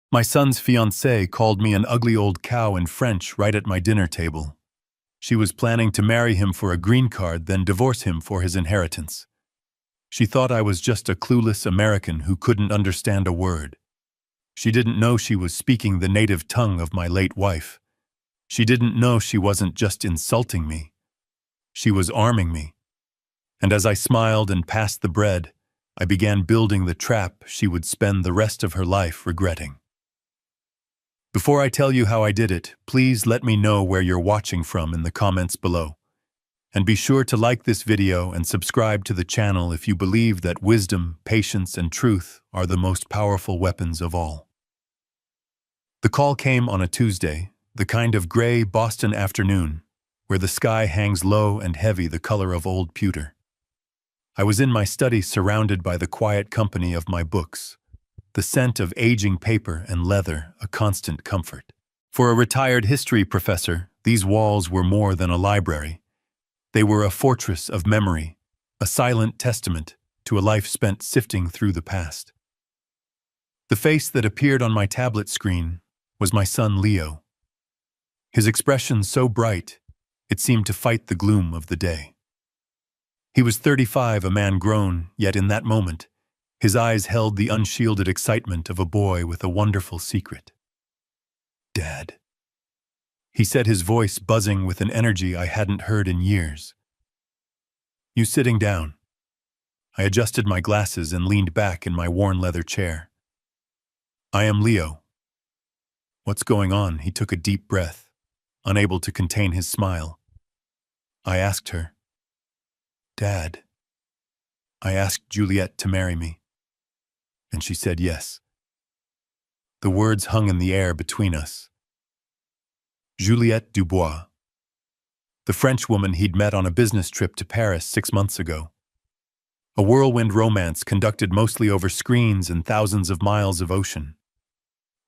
My son's fiancée called me an ugly old cow in French right at my dinner table. She was planning to marry him for a green card, then divorce him for his inheritance. She thought I was just a clueless American who couldn't understand a word. She didn't know she was speaking the native tongue of my late wife. She didn't know she wasn't just insulting me. She was arming me. And as I smiled and passed the bread, I began building the trap she would spend the rest of her life regretting. Before I tell you how I did it, please let me know where you're watching from in the comments below. And be sure to like this video and subscribe to the channel if you believe that wisdom, patience, and truth are the most powerful weapons of all. The call came on a Tuesday, the kind of gray Boston afternoon, where the sky hangs low and heavy, the color of old pewter. I was in my study surrounded by the quiet company of my books, the scent of aging paper and leather a constant comfort. For a retired history professor, these walls were more than a library. They were a fortress of memory, a silent testament to a life spent sifting through the past. The face that appeared on my tablet screen was my son Leo. His expression so bright, it seemed to fight the gloom of the day. He was 35, a man grown, yet in that moment, his eyes held the unshielded excitement of a boy with a wonderful secret. "Dad," he said, his voice buzzing with an energy I hadn't heard in years. "You sitting down?" I adjusted my glasses and leaned back in my worn leather chair. "I am Leo." "What's going on?" He took a deep breath, unable to contain his smile. I asked her. "Dad, I asked Juliet to marry me, and she said yes." The words hung in the air between us. Juliette Dubois, the French woman he'd met on a business trip to Paris 6 months ago. A whirlwind romance conducted mostly over screens and thousands of miles of ocean.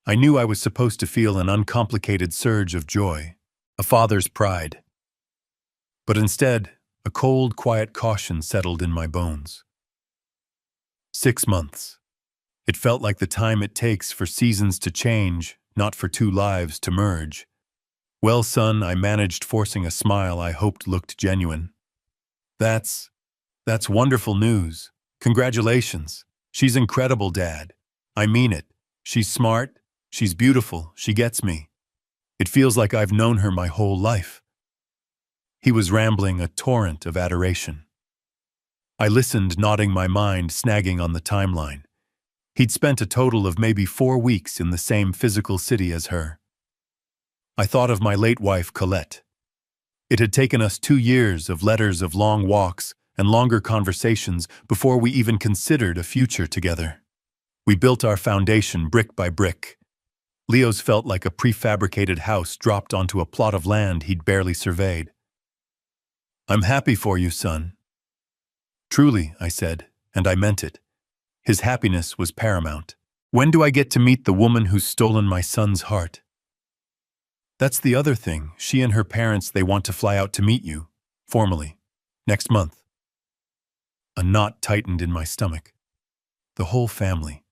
I knew I was supposed to feel an uncomplicated surge of joy, a father's pride. But instead, a cold, quiet caution settled in my bones. 6 months. It felt like the time it takes for seasons to change, not for two lives to merge. "Well, son," I managed, forcing a smile I hoped looked genuine. That's wonderful news. Congratulations. She's incredible, Dad. I mean it. She's smart, she's beautiful, she gets me. It feels like I've known her my whole life." He was rambling, a torrent of adoration. I listened, nodding my mind, snagging on the timeline. He'd spent a total of maybe 4 weeks in the same physical city as her. I thought of my late wife, Colette. It had taken us 2 years of letters, of long walks, and longer conversations before we even considered a future together. We built our foundation brick by brick. Leo's felt like a prefabricated house dropped onto a plot of land he'd barely surveyed. "I'm happy for you, son." "Truly," I said, and I meant it. His happiness was paramount. "When do I get to meet the woman who's stolen my son's heart?" "That's the other thing. She and her parents, they want to fly out to meet you, formally, next month." A knot tightened in my stomach. The whole family.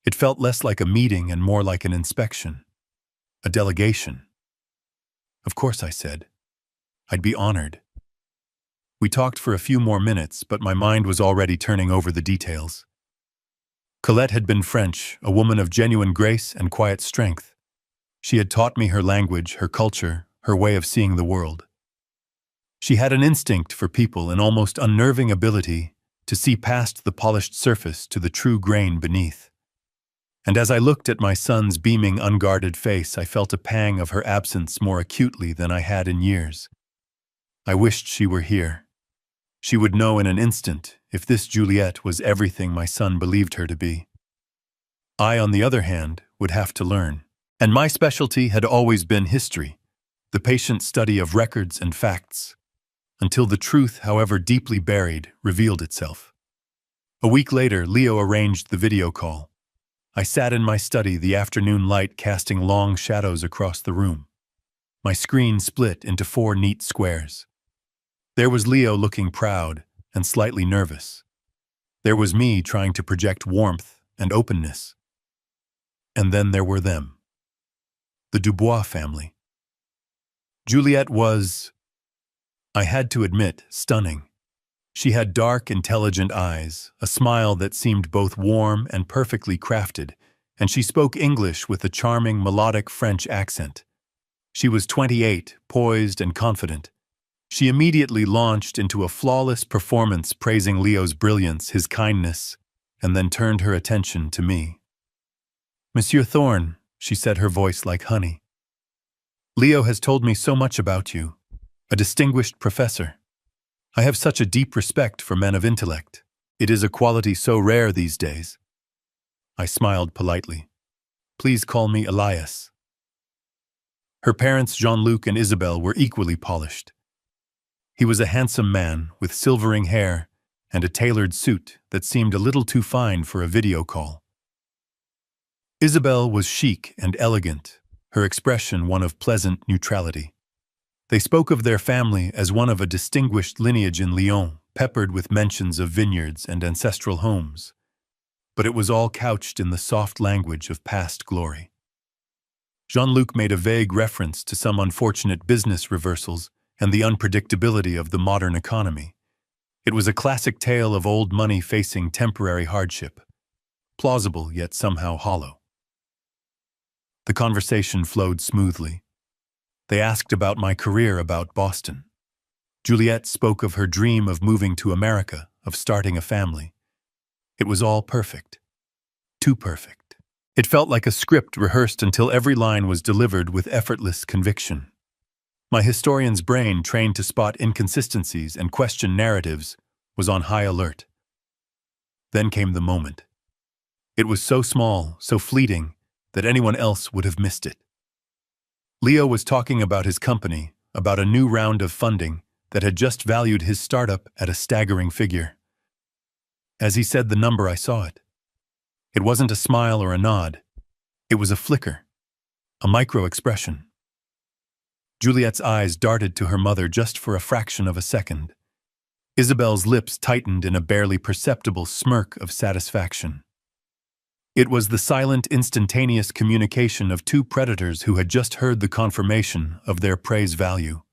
It felt less like a meeting and more like an inspection. A delegation. "Of course," I said. "I'd be honored." We talked for a few more minutes, but my mind was already turning over the details. Colette had been French, a woman of genuine grace and quiet strength. She had taught me her language, her culture, her way of seeing the world. She had an instinct for people, an almost unnerving ability to see past the polished surface to the true grain beneath. And as I looked at my son's beaming, unguarded face, I felt a pang of her absence more acutely than I had in years. I wished she were here. She would know in an instant if this Juliet was everything my son believed her to be. I, on the other hand, would have to learn. And my specialty had always been history, the patient study of records and facts, until the truth, however deeply buried, revealed itself. A week later, Leo arranged the video call. I sat in my study, the afternoon light casting long shadows across the room. My screen split into 4 neat squares. There was Leo looking proud and slightly nervous. There was me trying to project warmth and openness. And then there were them. The Dubois family. Juliette was, I had to admit, stunning. She had dark, intelligent eyes, a smile that seemed both warm and perfectly crafted, and she spoke English with a charming, melodic French accent. She was 28, poised and confident. She immediately launched into a flawless performance praising Leo's brilliance, his kindness, and then turned her attention to me. "Monsieur Thorne," she said, her voice like honey. "Leo has told me so much about you. A distinguished professor. I have such a deep respect for men of intellect. It is a quality so rare these days." I smiled politely. "Please call me Elias." Her parents, Jean-Luc and Isabelle, were equally polished. He was a handsome man with silvering hair and a tailored suit that seemed a little too fine for a video call. Isabelle was chic and elegant, her expression one of pleasant neutrality. They spoke of their family as one of a distinguished lineage in Lyon, peppered with mentions of vineyards and ancestral homes. But it was all couched in the soft language of past glory. Jean-Luc made a vague reference to some unfortunate business reversals and the unpredictability of the modern economy. It was a classic tale of old money facing temporary hardship, plausible yet somehow hollow. The conversation flowed smoothly. They asked about my career, about Boston. Juliette spoke of her dream of moving to America, of starting a family. It was all perfect. Too perfect. It felt like a script rehearsed until every line was delivered with effortless conviction. My historian's brain, trained to spot inconsistencies and question narratives, was on high alert. Then came the moment. It was so small, so fleeting, that anyone else would have missed it. Leo was talking about his company, about a new round of funding that had just valued his startup at a staggering figure. As he said the number, I saw it. It wasn't a smile or a nod. It was a flicker, a micro-expression. Juliette's eyes darted to her mother just for a fraction of a second. Isabelle's lips tightened in a barely perceptible smirk of satisfaction. It was the silent, instantaneous communication of two predators who had just heard the confirmation of their prey's value.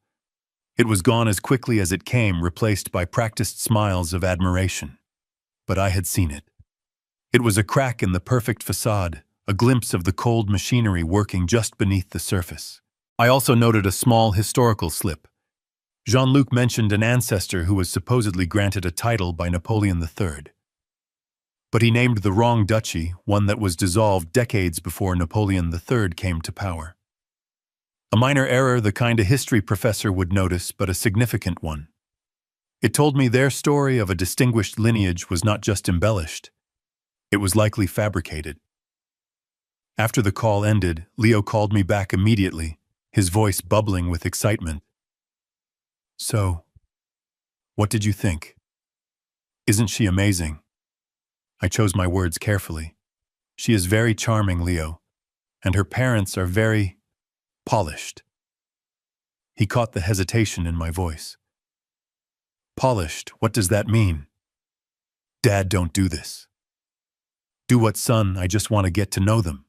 It was gone as quickly as it came, replaced by practiced smiles of admiration. But I had seen it. It was a crack in the perfect facade, a glimpse of the cold machinery working just beneath the surface. I also noted a small historical slip. Jean-Luc mentioned an ancestor who was supposedly granted a title by Napoleon III. But he named the wrong duchy, one that was dissolved decades before Napoleon III came to power. A minor error, the kind a history professor would notice, but a significant one. It told me their story of a distinguished lineage was not just embellished. It was likely fabricated. After the call ended, Leo called me back immediately, his voice bubbling with excitement. "So, what did you think? Isn't she amazing?" I chose my words carefully. "She is very charming, Leo, and her parents are very polished." He caught the hesitation in my voice. "Polished, what does that mean?" "Dad, don't do this." "Do what, son? I just want to get to know them.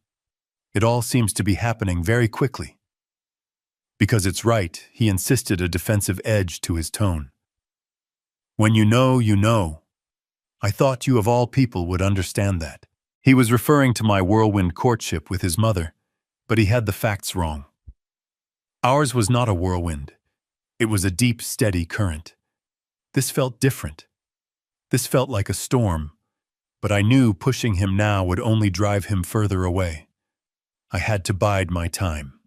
It all seems to be happening very quickly." "Because it's right," he insisted, a defensive edge to his tone. "When you know, you know. I thought you of all people would understand that." He was referring to my whirlwind courtship with his mother, but he had the facts wrong. Ours was not a whirlwind. It was a deep, steady current. This felt different. This felt like a storm, but I knew pushing him now would only drive him further away. I had to bide my time.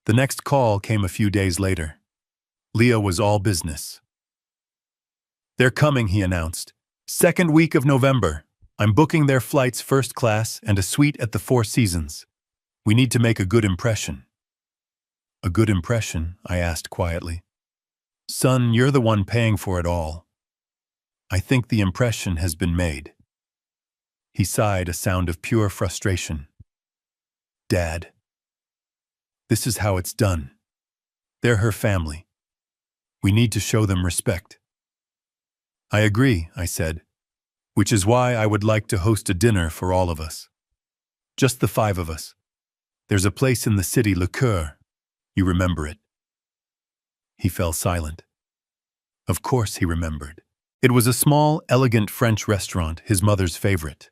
The next call came a few days later. Leo was all business. "They're coming," he announced. "Second week of November. I'm booking their flights first class and a suite at the Four Seasons. We need to make a good impression." "A good impression?" I asked quietly. "Son, you're the one paying for it all." "I think the impression has been made." He sighed, a sound of pure frustration. "Dad, this is how it's done. They're her family. We need to show them respect." "I agree," I said, "which is why I would like to host a dinner for all of us." Just the five of us. There's a place in the city, Le Coeur. You remember it?" He fell silent. Of course he remembered. It was a small, elegant French restaurant, his mother's favorite.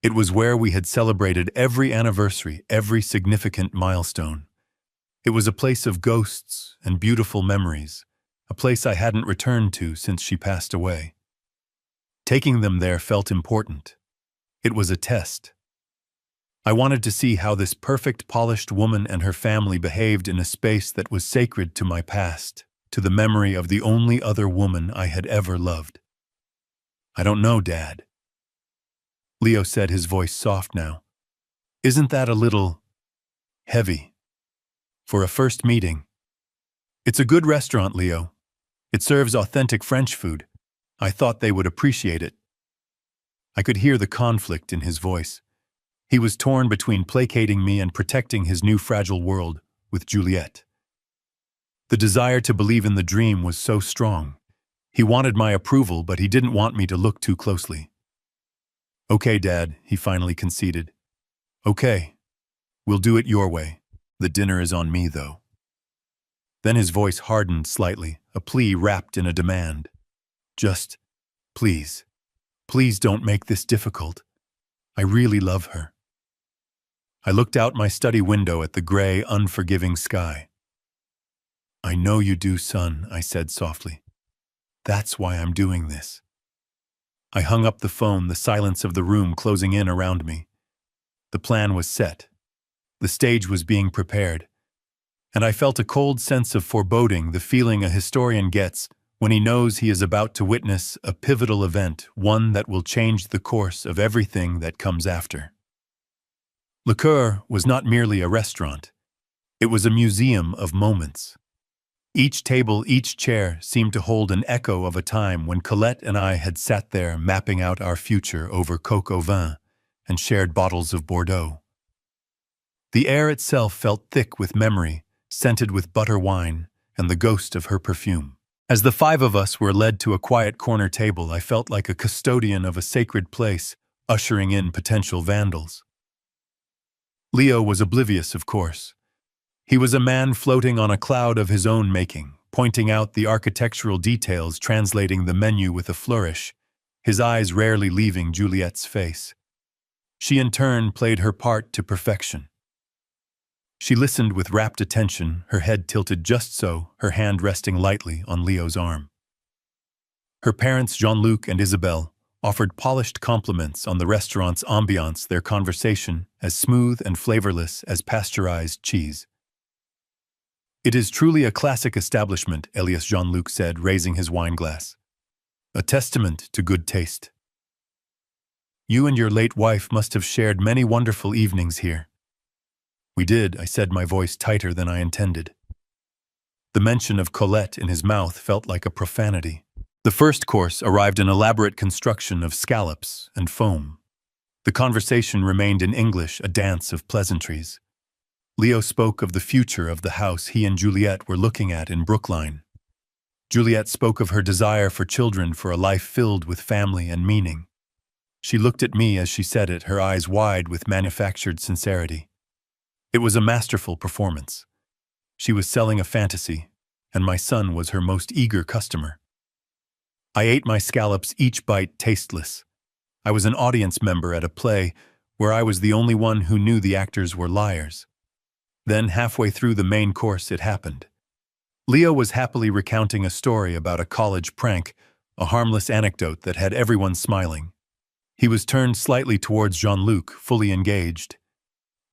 It was where we had celebrated every anniversary, every significant milestone. It was a place of ghosts and beautiful memories, a place I hadn't returned to since she passed away. Taking them there felt important. It was a test. I wanted to see how this perfect, polished woman and her family behaved in a space that was sacred to my past, to the memory of the only other woman I had ever loved. "I don't know, Dad." Leo said, his voice soft now. "Isn't that a little heavy for a first meeting?" "It's a good restaurant, Leo. It serves authentic French food. I thought they would appreciate it." I could hear the conflict in his voice. He was torn between placating me and protecting his new fragile world with Juliette. The desire to believe in the dream was so strong. He wanted my approval, but he didn't want me to look too closely. "Okay, Dad," he finally conceded. "Okay. We'll do it your way. The dinner is on me, though." Then his voice hardened slightly, a plea wrapped in a demand. "Just, please, please don't make this difficult. I really love her." I looked out my study window at the gray, unforgiving sky. "I know you do, son," I said softly. "That's why I'm doing this." I hung up the phone, the silence of the room closing in around me. The plan was set. The stage was being prepared. And I felt a cold sense of foreboding, the feeling a historian gets when he knows he is about to witness a pivotal event, one that will change the course of everything that comes after. Le Coeur was not merely a restaurant. It was a museum of moments. Each table, each chair seemed to hold an echo of a time when Colette and I had sat there mapping out our future over coq au vin and shared bottles of Bordeaux. The air itself felt thick with memory, scented with butter wine and the ghost of her perfume. As the five of us were led to a quiet corner table, I felt like a custodian of a sacred place, ushering in potential vandals. Leo was oblivious, of course. He was a man floating on a cloud of his own making, pointing out the architectural details, translating the menu with a flourish, his eyes rarely leaving Juliette's face. She in turn played her part to perfection. She listened with rapt attention, her head tilted just so, her hand resting lightly on Leo's arm. Her parents, Jean-Luc and Isabelle, offered polished compliments on the restaurant's ambiance, their conversation as smooth and flavorless as pasteurized cheese. "It is truly a classic establishment," Elias Jean-Luc said, raising his wine glass. "A testament to good taste. You and your late wife must have shared many wonderful evenings here." "We did," I said, my voice tighter than I intended. The mention of Colette in his mouth felt like a profanity. The first course arrived an elaborate construction of scallops and foam. The conversation remained in English, a dance of pleasantries. Leo spoke of the future of the house he and Juliette were looking at in Brookline. Juliette spoke of her desire for children, for a life filled with family and meaning. She looked at me as she said it, her eyes wide with manufactured sincerity. It was a masterful performance. She was selling a fantasy, and my son was her most eager customer. I ate my scallops, each bite tasteless. I was an audience member at a play where I was the only one who knew the actors were liars. Then, halfway through the main course, it happened. Leo was happily recounting a story about a college prank, a harmless anecdote that had everyone smiling. He was turned slightly towards Jean-Luc, fully engaged.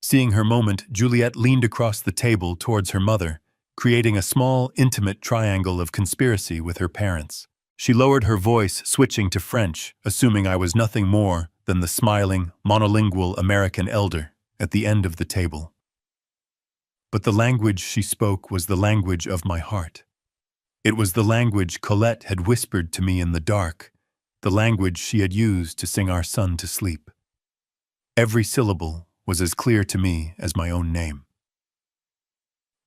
Seeing her moment, Juliette leaned across the table towards her mother, creating a small, intimate triangle of conspiracy with her parents. She lowered her voice, switching to French, assuming I was nothing more than the smiling, monolingual American elder at the end of the table. But the language she spoke was the language of my heart. It was the language Colette had whispered to me in the dark, the language she had used to sing our son to sleep. Every syllable was as clear to me as my own name.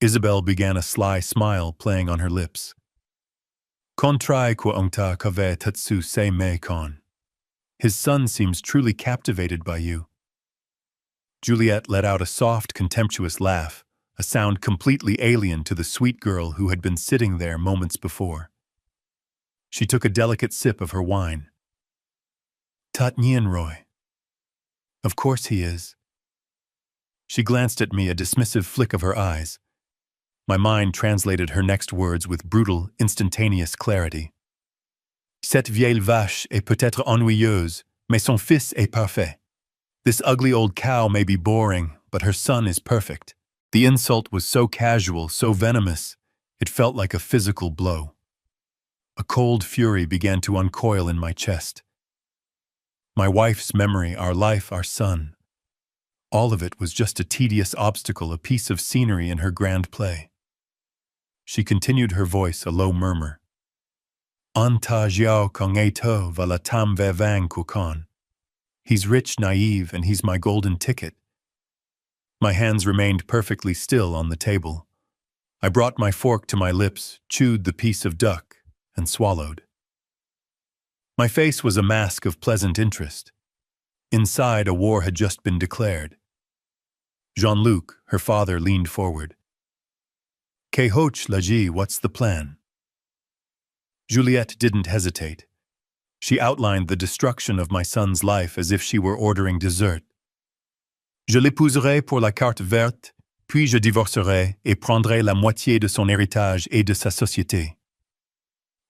Isabelle began, a sly smile playing on her lips. "Contrai qua ongta kave tatsu se me con." His son seems truly captivated by you. Juliet let out a soft, contemptuous laugh, a sound completely alien to the sweet girl who had been sitting there moments before. She took a delicate sip of her wine. "Tat Nien Roy. Of course he is." She glanced at me, a dismissive flick of her eyes. My mind translated her next words with brutal, instantaneous clarity. "Cette vieille vache est peut-être ennuyeuse, mais son fils est parfait." This ugly old cow may be boring, but her son is perfect. The insult was so casual, so venomous, it felt like a physical blow. A cold fury began to uncoil in my chest. My wife's memory, our life, our son. All of it was just a tedious obstacle, a piece of scenery in her grand play. She continued, her voice a low murmur. "Anta jiao kong eto va la tam ve vang kukan." He's rich, naive, and he's my golden ticket. My hands remained perfectly still on the table. I brought my fork to my lips, chewed the piece of duck, and swallowed. My face was a mask of pleasant interest. Inside, a war had just been declared. Jean-Luc, her father, leaned forward. "Que hoch lagi, what's the plan?" Juliet didn't hesitate. She outlined the destruction of my son's life as if she were ordering dessert. "Je l'épouserai pour la carte verte, puis je divorcerai et prendrai la moitié de son héritage et de sa société.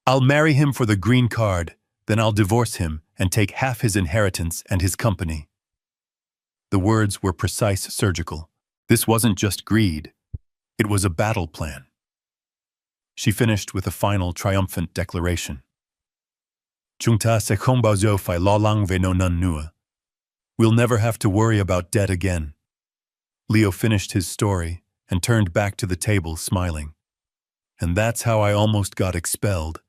I'll marry him for the green card, then I'll divorce him and take half his inheritance and his company." The words were precise, surgical. This wasn't just greed. It was a battle plan. She finished with a final, triumphant declaration. "Chungta se khombazo fai la lang ve no nun nua." We'll never have to worry about debt again. Leo finished his story and turned back to the table, smiling. "And that's how I almost got expelled."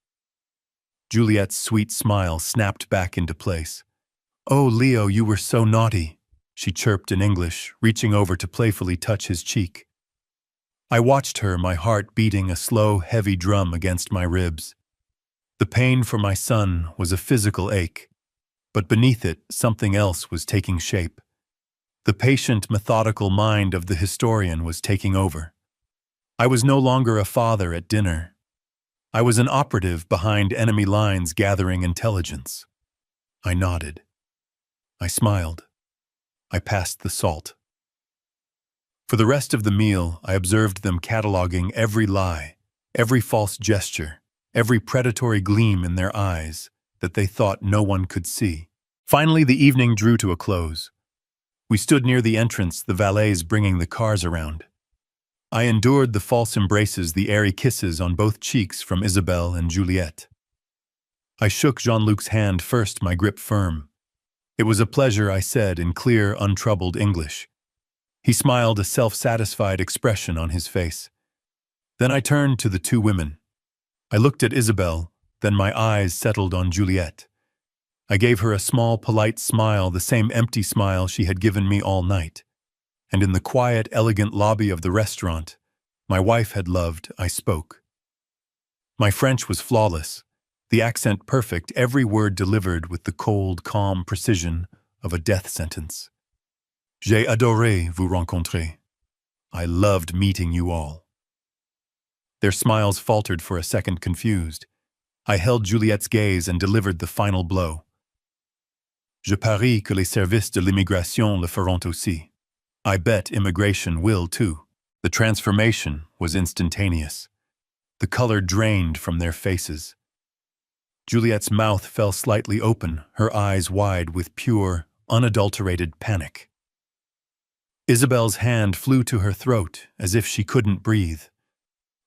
Juliet's sweet smile snapped back into place. "Oh, Leo, you were so naughty," she chirped in English, reaching over to playfully touch his cheek. I watched her, my heart beating a slow, heavy drum against my ribs. The pain for my son was a physical ache, but beneath it, something else was taking shape. The patient, methodical mind of the historian was taking over. I was no longer a father at dinner. I was an operative behind enemy lines gathering intelligence. I nodded. I smiled. I passed the salt. For the rest of the meal, I observed them cataloging every lie, every false gesture, every predatory gleam in their eyes that they thought no one could see. Finally, the evening drew to a close. We stood near the entrance, the valets bringing the cars around. I endured the false embraces, the airy kisses on both cheeks from Isabelle and Juliet. I shook Jean-Luc's hand first, my grip firm. "It was a pleasure," I said in clear, untroubled English. He smiled, a self-satisfied expression on his face. Then I turned to the two women. I looked at Isabelle, then my eyes settled on Juliet. I gave her a small, polite smile, the same empty smile she had given me all night. And in the quiet, elegant lobby of the restaurant my wife had loved, I spoke. My French was flawless, the accent perfect, every word delivered with the cold, calm precision of a death sentence. "J'ai adoré vous rencontrer." I loved meeting you all. Their smiles faltered for a second, confused. I held Juliet's gaze and delivered the final blow. "Je parie que les services de l'immigration le feront aussi." I bet immigration will too. The transformation was instantaneous. The color drained from their faces. Juliet's mouth fell slightly open, her eyes wide with pure, unadulterated panic. Isabelle's hand flew to her throat as if she couldn't breathe.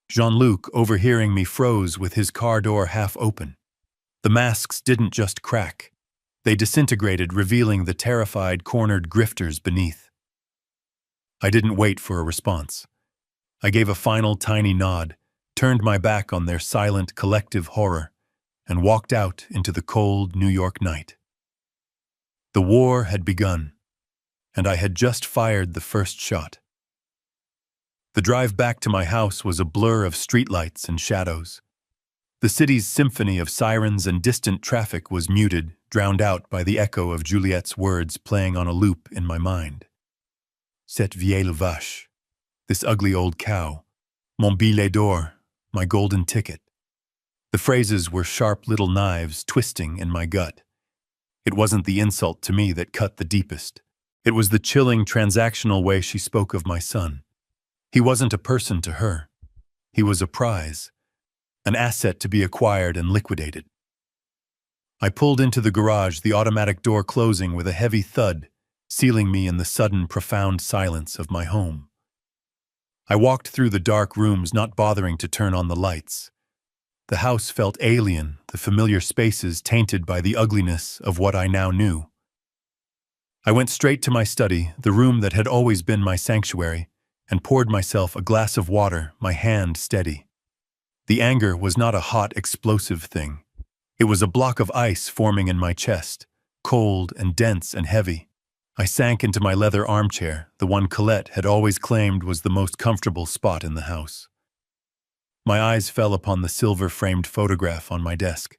Jean-Luc, overhearing me, froze with his car door half open. The masks didn't just crack. They disintegrated, revealing the terrified, cornered grifters beneath. I didn't wait for a response. I gave a final tiny nod, turned my back on their silent, collective horror, and walked out into the cold New York night. The war had begun, and I had just fired the first shot. The drive back to my house was a blur of streetlights and shadows. The city's symphony of sirens and distant traffic was muted, drowned out by the echo of Juliet's words playing on a loop in my mind. Cette vieille vache. This ugly old cow. Mon billet d'or. My golden ticket. The phrases were sharp little knives twisting in my gut. It wasn't the insult to me that cut the deepest. It was the chilling, transactional way she spoke of my son. He wasn't a person to her. He was a prize, an asset to be acquired and liquidated. I pulled into the garage, the automatic door closing with a heavy thud, sealing me in the sudden, profound silence of my home. I walked through the dark rooms, not bothering to turn on the lights. The house felt alien, the familiar spaces tainted by the ugliness of what I now knew. I went straight to my study, the room that had always been my sanctuary, and poured myself a glass of water, my hand steady. The anger was not a hot, explosive thing. It was a block of ice forming in my chest, cold and dense and heavy. I sank into my leather armchair, the one Colette had always claimed was the most comfortable spot in the house. My eyes fell upon the silver-framed photograph on my desk.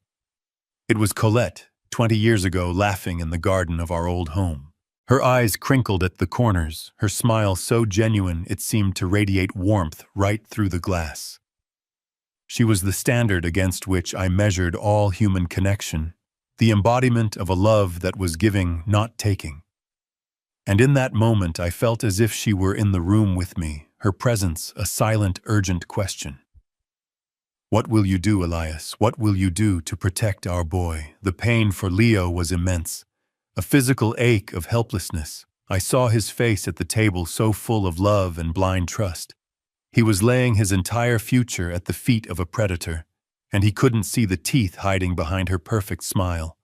It was Colette, 20 years ago, laughing in the garden of our old home. Her eyes crinkled at the corners, her smile so genuine it seemed to radiate warmth right through the glass. She was the standard against which I measured all human connection, the embodiment of a love that was giving, not taking. And in that moment I felt as if she were in the room with me, her presence a silent, urgent question. What will you do, Elias? What will you do to protect our boy? The pain for Leo was immense. A physical ache of helplessness. I saw his face at the table so full of love and blind trust. He was laying his entire future at the feet of a predator, and he couldn't see the teeth hiding behind her perfect smile.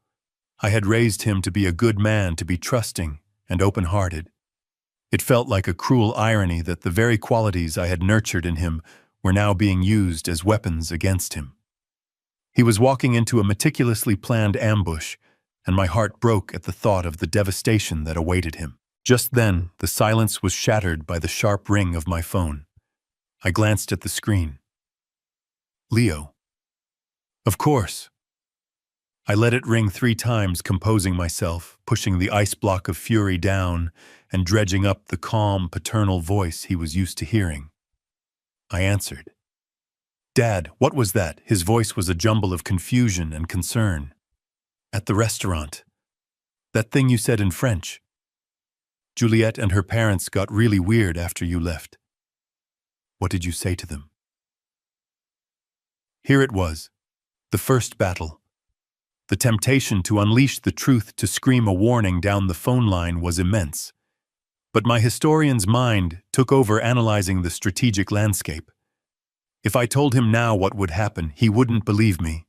I had raised him to be a good man, to be trusting and open-hearted. It felt like a cruel irony that the very qualities I had nurtured in him were now being used as weapons against him. He was walking into a meticulously planned ambush, and my heart broke at the thought of the devastation that awaited him. Just then, the silence was shattered by the sharp ring of my phone. I glanced at the screen. Leo. Of course. I let it ring 3 times, composing myself, pushing the ice block of fury down and dredging up the calm, paternal voice he was used to hearing. I answered. Dad, what was that? His voice was a jumble of confusion and concern. At the restaurant. That thing you said in French. Juliette and her parents got really weird after you left. What did you say to them? Here it was, the first battle. The temptation to unleash the truth, to scream a warning down the phone line was immense. But my historian's mind took over, analyzing the strategic landscape. If I told him now what would happen, he wouldn't believe me.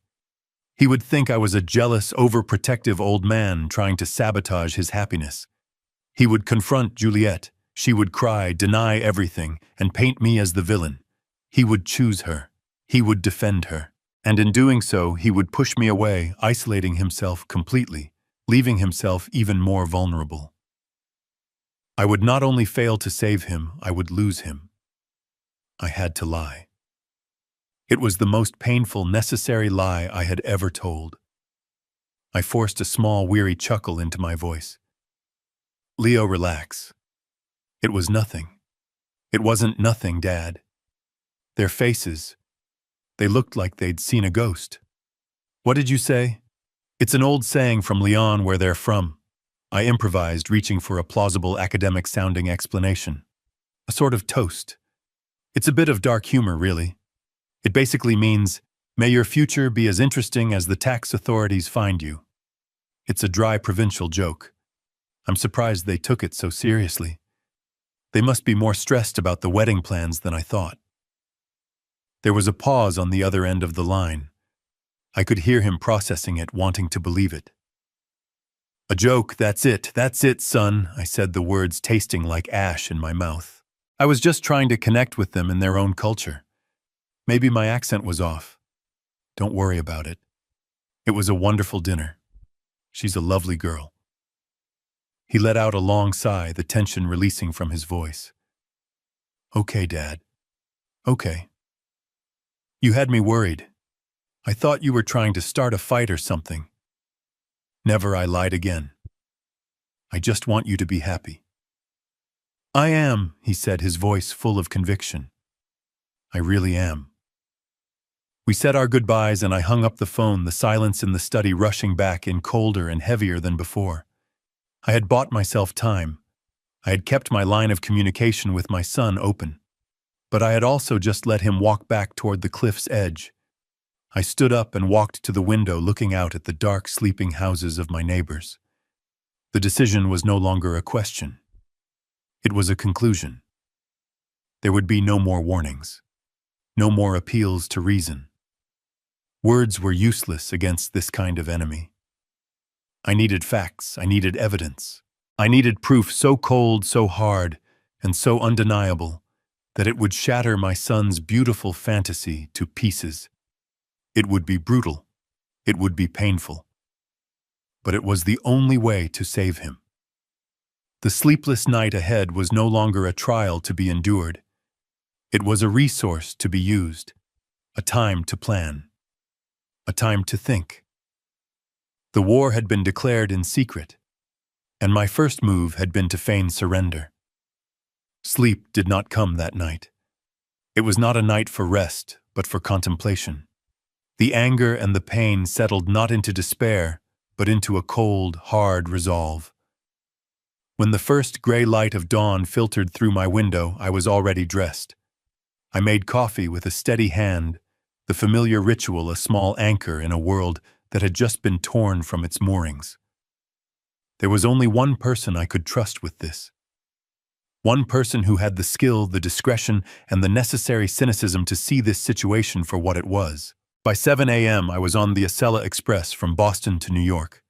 He would think I was a jealous, overprotective old man trying to sabotage his happiness. He would confront Juliette. She would cry, deny everything, and paint me as the villain. He would choose her. He would defend her. And in doing so, he would push me away, isolating himself completely, leaving himself even more vulnerable. I would not only fail to save him, I would lose him. I had to lie. It was the most painful, necessary lie I had ever told. I forced a small, weary chuckle into my voice. Leo, relax. It was nothing. It wasn't nothing, Dad. Their faces, they looked like they'd seen a ghost. What did you say? It's an old saying from Lyon, where they're from. I improvised, reaching for a plausible academic-sounding explanation. A sort of toast. It's a bit of dark humor, really. It basically means, may your future be as interesting as the tax authorities find you. It's a dry provincial joke. I'm surprised they took it so seriously. They must be more stressed about the wedding plans than I thought. There was a pause on the other end of the line. I could hear him processing it, wanting to believe it. A joke, that's it, son, I said, the words tasting like ash in my mouth. I was just trying to connect with them in their own culture. Maybe my accent was off. Don't worry about it. It was a wonderful dinner. She's a lovely girl. He let out a long sigh, the tension releasing from his voice. Okay, Dad. Okay. You had me worried. I thought you were trying to start a fight or something. Never, I lied again. I just want you to be happy. I am, he said, his voice full of conviction. I really am. We said our goodbyes and I hung up the phone, the silence in the study rushing back in colder and heavier than before. I had bought myself time. I had kept my line of communication with my son open. But I had also just let him walk back toward the cliff's edge. I stood up and walked to the window, looking out at the dark, sleeping houses of my neighbors. The decision was no longer a question. It was a conclusion. There would be no more warnings. No more appeals to reason. Words were useless against this kind of enemy. I needed facts. I needed evidence. I needed proof so cold, so hard, and so undeniable that it would shatter my son's beautiful fantasy to pieces. It would be brutal. It would be painful. But it was the only way to save him. The sleepless night ahead was no longer a trial to be endured. It was a resource to be used, a time to plan, a time to think. The war had been declared in secret, and my first move had been to feign surrender. Sleep did not come that night. It was not a night for rest, but for contemplation. The anger and the pain settled not into despair, but into a cold, hard resolve. When the first gray light of dawn filtered through my window, I was already dressed. I made coffee with a steady hand, the familiar ritual, a small anchor in a world that had just been torn from its moorings. There was only one person I could trust with this. One person who had the skill, the discretion, and the necessary cynicism to see this situation for what it was. By 7 a.m., I was on the Acela Express from Boston to New York.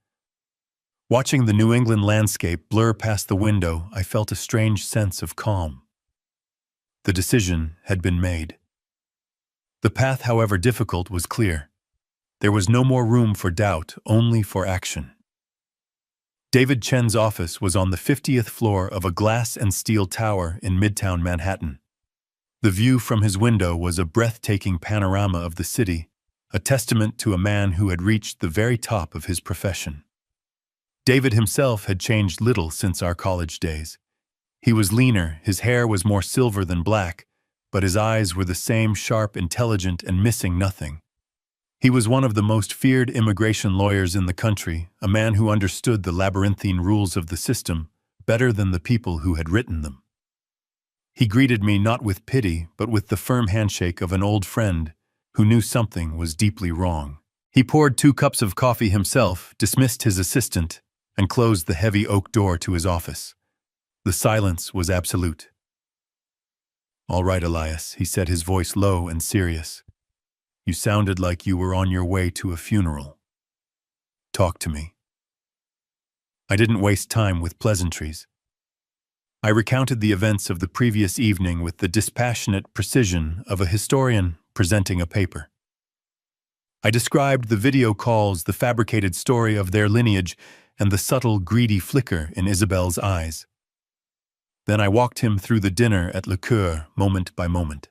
Watching the New England landscape blur past the window, I felt a strange sense of calm. The decision had been made. The path, however difficult, was clear. There was no more room for doubt, only for action. David Chen's office was on the 50th floor of a glass and steel tower in Midtown Manhattan. The view from his window was a breathtaking panorama of the city, a testament to a man who had reached the very top of his profession. David himself had changed little since our college days. He was leaner, his hair was more silver than black, but his eyes were the same, sharp, intelligent, and missing nothing. He was one of the most feared immigration lawyers in the country, a man who understood the labyrinthine rules of the system better than the people who had written them. He greeted me not with pity, but with the firm handshake of an old friend who knew something was deeply wrong. He poured 2 cups of coffee himself, dismissed his assistant, and closed the heavy oak door to his office. The silence was absolute. "All right, Elias," he said, his voice low and serious. "You sounded like you were on your way to a funeral. Talk to me." I didn't waste time with pleasantries. I recounted the events of the previous evening with the dispassionate precision of a historian presenting a paper. I described the video calls, the fabricated story of their lineage, and the subtle, greedy flicker in Isabel's eyes. Then I walked him through the dinner at Le Coeur, moment by moment.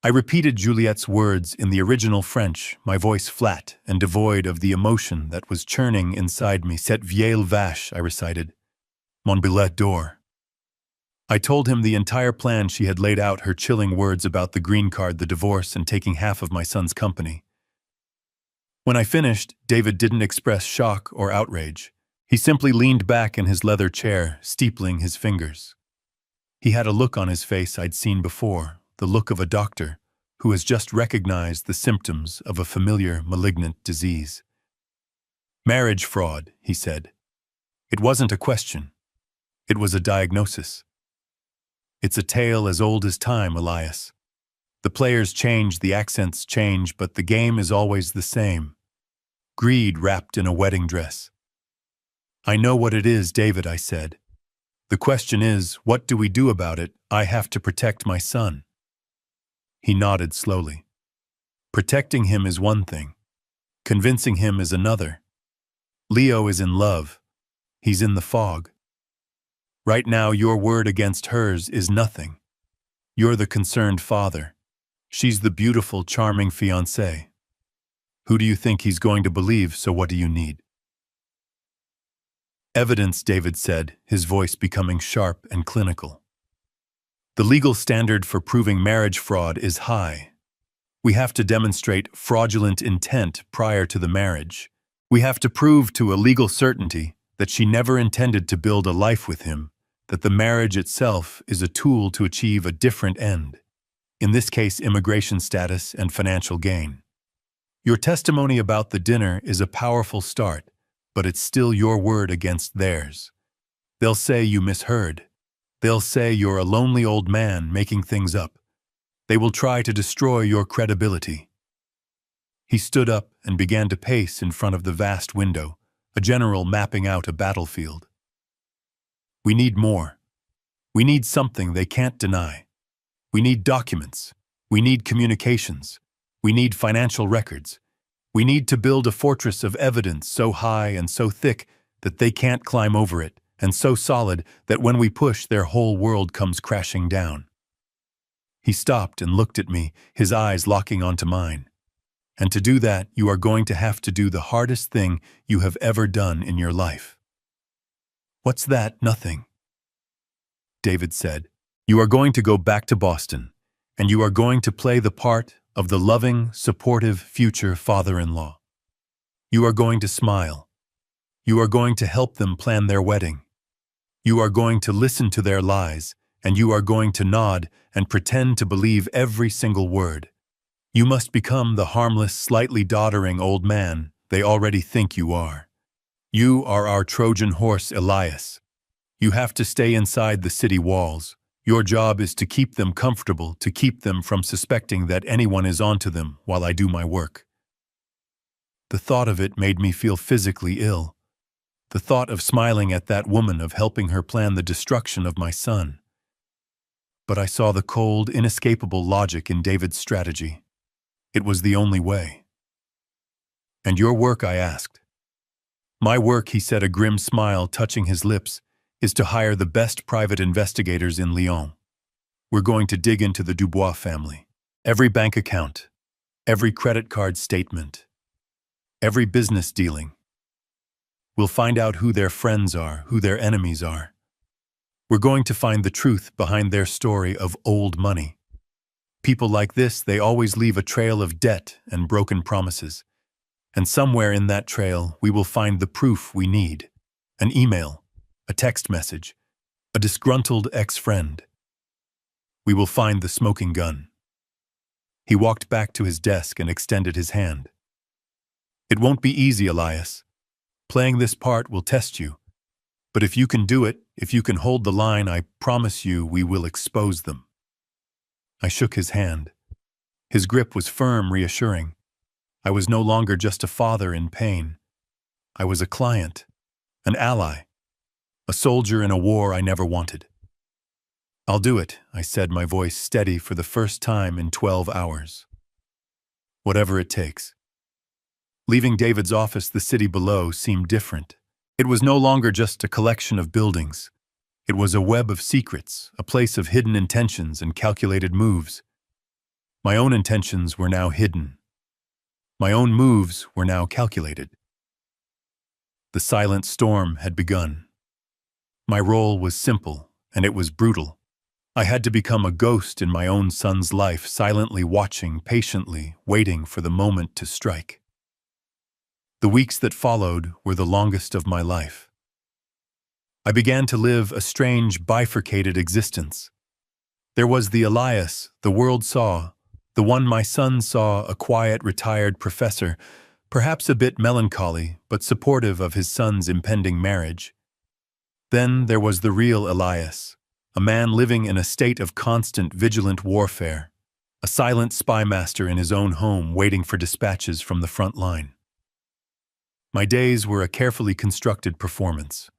I repeated Juliette's words in the original French, my voice flat and devoid of the emotion that was churning inside me. "Cette vieille vache," I recited. "Mon billet d'or." I told him the entire plan she had laid out, her chilling words about the green card, the divorce, and taking half of my son's company. When I finished, David didn't express shock or outrage. He simply leaned back in his leather chair, steepling his fingers. He had a look on his face I'd seen before, the look of a doctor who has just recognized the symptoms of a familiar malignant disease. "Marriage fraud," he said. It wasn't a question. It was a diagnosis. "It's a tale as old as time, Elias. The players change, the accents change, but the game is always the same. Greed wrapped in a wedding dress." "I know what it is, David," I said. "The question is, what do we do about it? I have to protect my son." He nodded slowly. "Protecting him is one thing. Convincing him is another. Leo is in love. He's in the fog. Right now, your word against hers is nothing. You're the concerned father. She's the beautiful, charming fiancée. Who do you think he's going to believe, so what do you need?" Evidence, David said, his voice becoming sharp and clinical. The legal standard for proving marriage fraud is high. We have to demonstrate fraudulent intent prior to the marriage. We have to prove to a legal certainty that she never intended to build a life with him, that the marriage itself is a tool to achieve a different end. In this case, immigration status and financial gain. Your testimony about the dinner is a powerful start, but it's still your word against theirs. They'll say you misheard. They'll say you're a lonely old man making things up. They will try to destroy your credibility. He stood up and began to pace in front of the vast window, a general mapping out a battlefield. We need more. We need something they can't deny. We need documents. We need communications. We need financial records. We need to build a fortress of evidence so high and so thick that they can't climb over it, and so solid that when we push, their whole world comes crashing down. He stopped and looked at me, his eyes locking onto mine. And to do that, you are going to have to do the hardest thing you have ever done in your life. What's that? Nothing. David said, you are going to go back to Boston, and you are going to play the part of the loving, supportive future father-in-law. You are going to smile. You are going to help them plan their wedding. You are going to listen to their lies, and you are going to nod and pretend to believe every single word. You must become the harmless, slightly doddering old man they already think you are. You are our Trojan horse, Elias. You have to stay inside the city walls. Your job is to keep them comfortable, to keep them from suspecting that anyone is onto them while I do my work. The thought of it made me feel physically ill. The thought of smiling at that woman, of helping her plan the destruction of my son. But I saw the cold, inescapable logic in David's strategy. It was the only way. And your work, I asked. My work, he said, a grim smile touching his lips, is to hire the best private investigators in Lyon. We're going to dig into the Dubois family. Every bank account, every credit card statement, every business dealing. We'll find out who their friends are, who their enemies are. We're going to find the truth behind their story of old money. People like this, they always leave a trail of debt and broken promises. And somewhere in that trail, we will find the proof we need. An email, a text message, a disgruntled ex-friend. We will find the smoking gun. He walked back to his desk and extended his hand. It won't be easy, Elias. Playing this part will test you. But if you can do it, if you can hold the line, I promise you we will expose them. I shook his hand. His grip was firm, reassuring. I was no longer just a father in pain. I was a client, an ally, a soldier in a war I never wanted. I'll do it, I said, my voice steady for the first time in 12 hours. Whatever it takes. Leaving David's office, the city below seemed different. It was no longer just a collection of buildings. It was a web of secrets, a place of hidden intentions and calculated moves. My own intentions were now hidden. My own moves were now calculated. The silent storm had begun. My role was simple, and it was brutal. I had to become a ghost in my own son's life, silently watching, patiently waiting for the moment to strike. The weeks that followed were the longest of my life. I began to live a strange, bifurcated existence. There was the Elias the world saw, the one my son saw, a quiet, retired professor, perhaps a bit melancholy, but supportive of his son's impending marriage. Then there was the real Elias, a man living in a state of constant, vigilant warfare, a silent spy master in his own home waiting for dispatches from the front line. My days were a carefully constructed performance.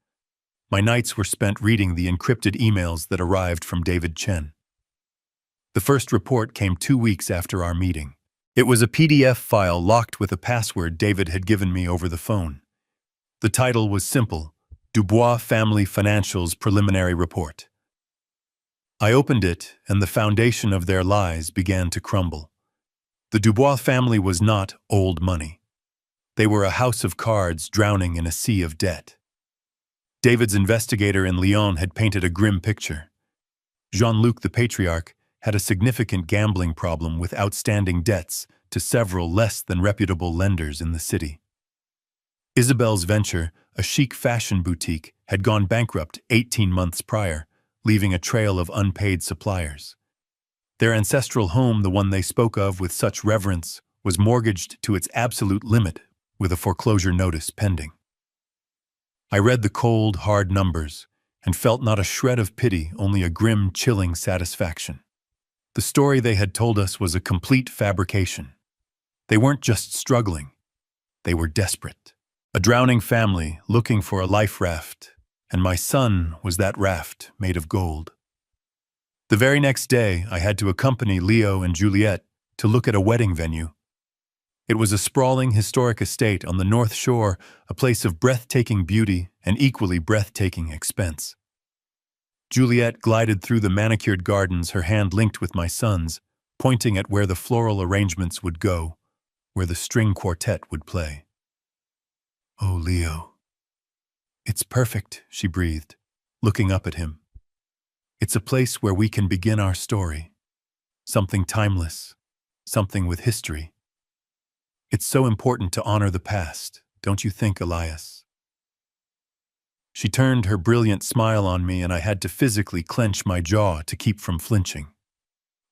My nights were spent reading the encrypted emails that arrived from David Chen. The first report came 2 weeks after our meeting. It was a PDF file locked with a password David had given me over the phone. The title was simple: Dubois Family Financials Preliminary Report. I opened it, and the foundation of their lies began to crumble. The Dubois family was not old money. They were a house of cards drowning in a sea of debt. David's investigator in Lyon had painted a grim picture. Jean-Luc the patriarch had a significant gambling problem with outstanding debts to several less than reputable lenders in the city. Isabelle's venture, a chic fashion boutique, had gone bankrupt 18 months prior, leaving a trail of unpaid suppliers. Their ancestral home, the one they spoke of with such reverence, was mortgaged to its absolute limit, with a foreclosure notice pending. I read the cold, hard numbers, and felt not a shred of pity, only a grim, chilling satisfaction. The story they had told us was a complete fabrication. They weren't just struggling, they were desperate. A drowning family looking for a life raft, and my son was that raft made of gold. The very next day, I had to accompany Leo and Juliet to look at a wedding venue. It was a sprawling historic estate on the North Shore, a place of breathtaking beauty and equally breathtaking expense. Juliet glided through the manicured gardens, her hand linked with my son's, pointing at where the floral arrangements would go, where the string quartet would play. "Oh, Leo. It's perfect," she breathed, looking up at him. "It's a place where we can begin our story. Something timeless, something with history. It's so important to honor the past, don't you think, Elias?" She turned her brilliant smile on me, and I had to physically clench my jaw to keep from flinching.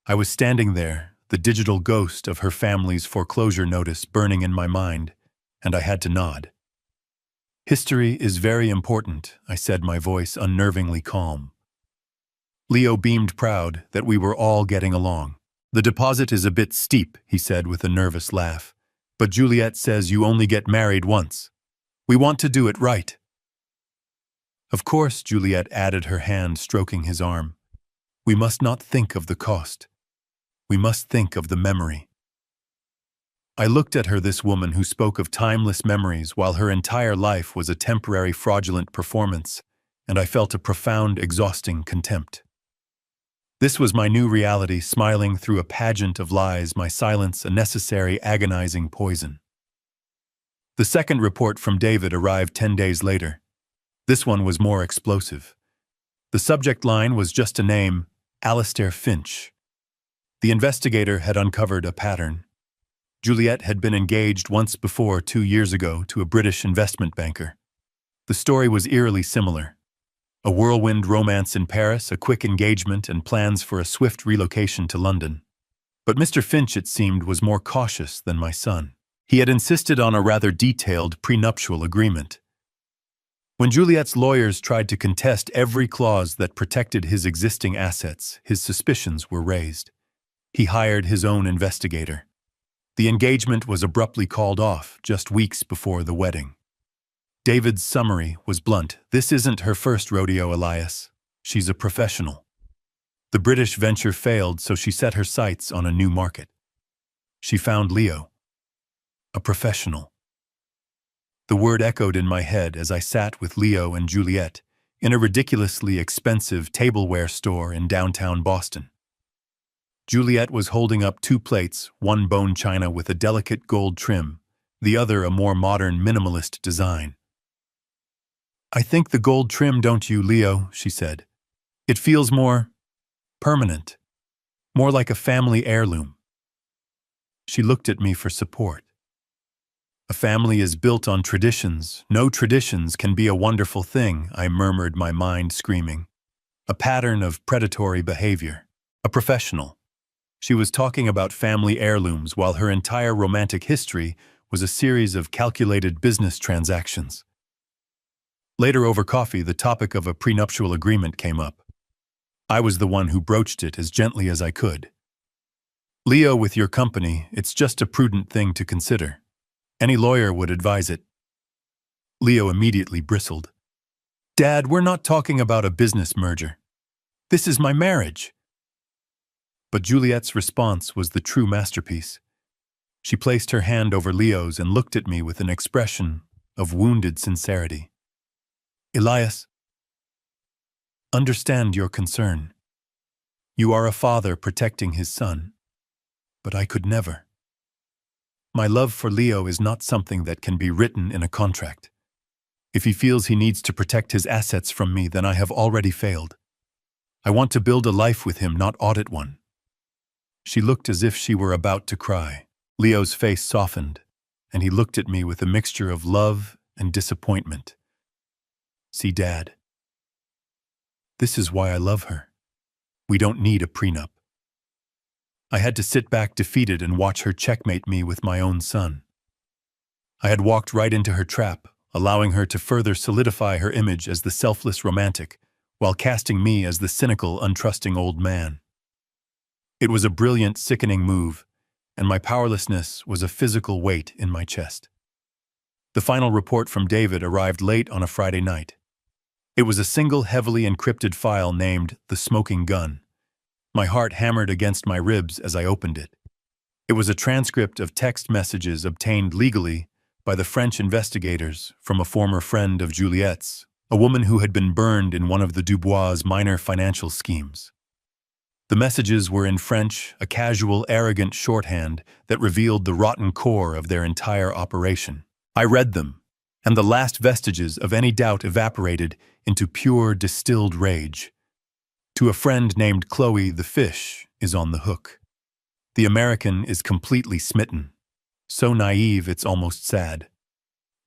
I was standing there, the digital ghost of her family's foreclosure notice burning in my mind, and I had to nod. "History is very important," I said, my voice unnervingly calm. Leo beamed, proud that we were all getting along. "The deposit is a bit steep," he said with a nervous laugh, "but Juliet says you only get married once. We want to do it right." "Of course," Juliet added, her hand stroking his arm. "We must not think of the cost. We must think of the memory." I looked at her, this woman who spoke of timeless memories while her entire life was a temporary fraudulent performance, and I felt a profound, exhausting contempt. This was my new reality, smiling through a pageant of lies, my silence a necessary, agonizing poison. The second report from David arrived 10 days later. This one was more explosive. The subject line was just a name, Alistair Finch. The investigator had uncovered a pattern. Juliet had been engaged once before 2 years ago to a British investment banker. The story was eerily similar. A whirlwind romance in Paris, a quick engagement, and plans for a swift relocation to London. But Mr. Finch, it seemed, was more cautious than my son. He had insisted on a rather detailed prenuptial agreement. When Juliet's lawyers tried to contest every clause that protected his existing assets, his suspicions were raised. He hired his own investigator. The engagement was abruptly called off just weeks before the wedding. David's summary was blunt. "This isn't her first rodeo, Elias. She's a professional. The British venture failed, so she set her sights on a new market. She found Leo. A professional." The word echoed in my head as I sat with Leo and Juliet in a ridiculously expensive tableware store in downtown Boston. Juliet was holding up 2 plates, one bone china with a delicate gold trim, the other a more modern minimalist design. "I think the gold trim, don't you, Leo?" she said. "It feels more permanent, more like a family heirloom." She looked at me for support. "A family is built on traditions. No traditions can be a wonderful thing," I murmured, my mind screaming. "A pattern of predatory behavior. A professional." She was talking about family heirlooms while her entire romantic history was a series of calculated business transactions. Later, over coffee, the topic of a prenuptial agreement came up. I was the one who broached it as gently as I could. "Leo, with your company, it's just a prudent thing to consider. Any lawyer would advise it." Leo immediately bristled. "Dad, we're not talking about a business merger. This is my marriage." But Juliet's response was the true masterpiece. She placed her hand over Leo's and looked at me with an expression of wounded sincerity. "Elias, understand your concern. You are a father protecting his son, but I could never. My love for Leo is not something that can be written in a contract. If he feels he needs to protect his assets from me, then I have already failed. I want to build a life with him, not audit one." She looked as if she were about to cry. Leo's face softened, and he looked at me with a mixture of love and disappointment. "See, Dad, this is why I love her. We don't need a prenup." I had to sit back defeated and watch her checkmate me with my own son. I had walked right into her trap, allowing her to further solidify her image as the selfless romantic, while casting me as the cynical, untrusting old man. It was a brilliant, sickening move, and my powerlessness was a physical weight in my chest. The final report from David arrived late on a Friday night. It was a single heavily encrypted file named The Smoking Gun. My heart hammered against my ribs as I opened it. It was a transcript of text messages obtained legally by the French investigators from a former friend of Juliette's, a woman who had been burned in one of the Dubois' minor financial schemes. The messages were in French, a casual, arrogant shorthand that revealed the rotten core of their entire operation. I read them, and the last vestiges of any doubt evaporated into pure, distilled rage. To a friend named Chloe, the fish is on the hook. The American is completely smitten. So naive it's almost sad.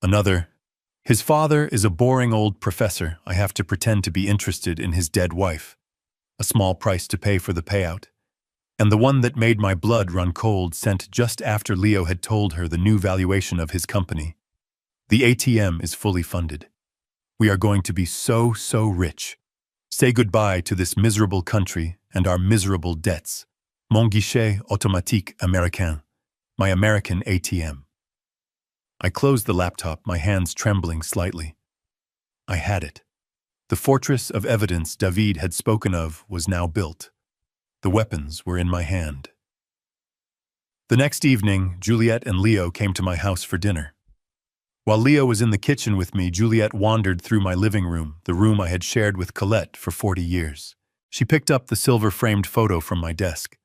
Another, his father is a boring old professor. I have to pretend to be interested in his dead wife. A small price to pay for the payout. And the one that made my blood run cold, sent just after Leo had told her the new valuation of his company. The ATM is fully funded. We are going to be so rich. Say goodbye to this miserable country and our miserable debts. Mon guichet automatique américain. My American ATM. I closed the laptop, my hands trembling slightly. I had it. The fortress of evidence David had spoken of was now built. The weapons were in my hand. The next evening, Juliette and Leo came to my house for dinner. While Leo was in the kitchen with me, Juliette wandered through my living room, the room I had shared with Colette for 40 years. She picked up the silver-framed photo from my desk.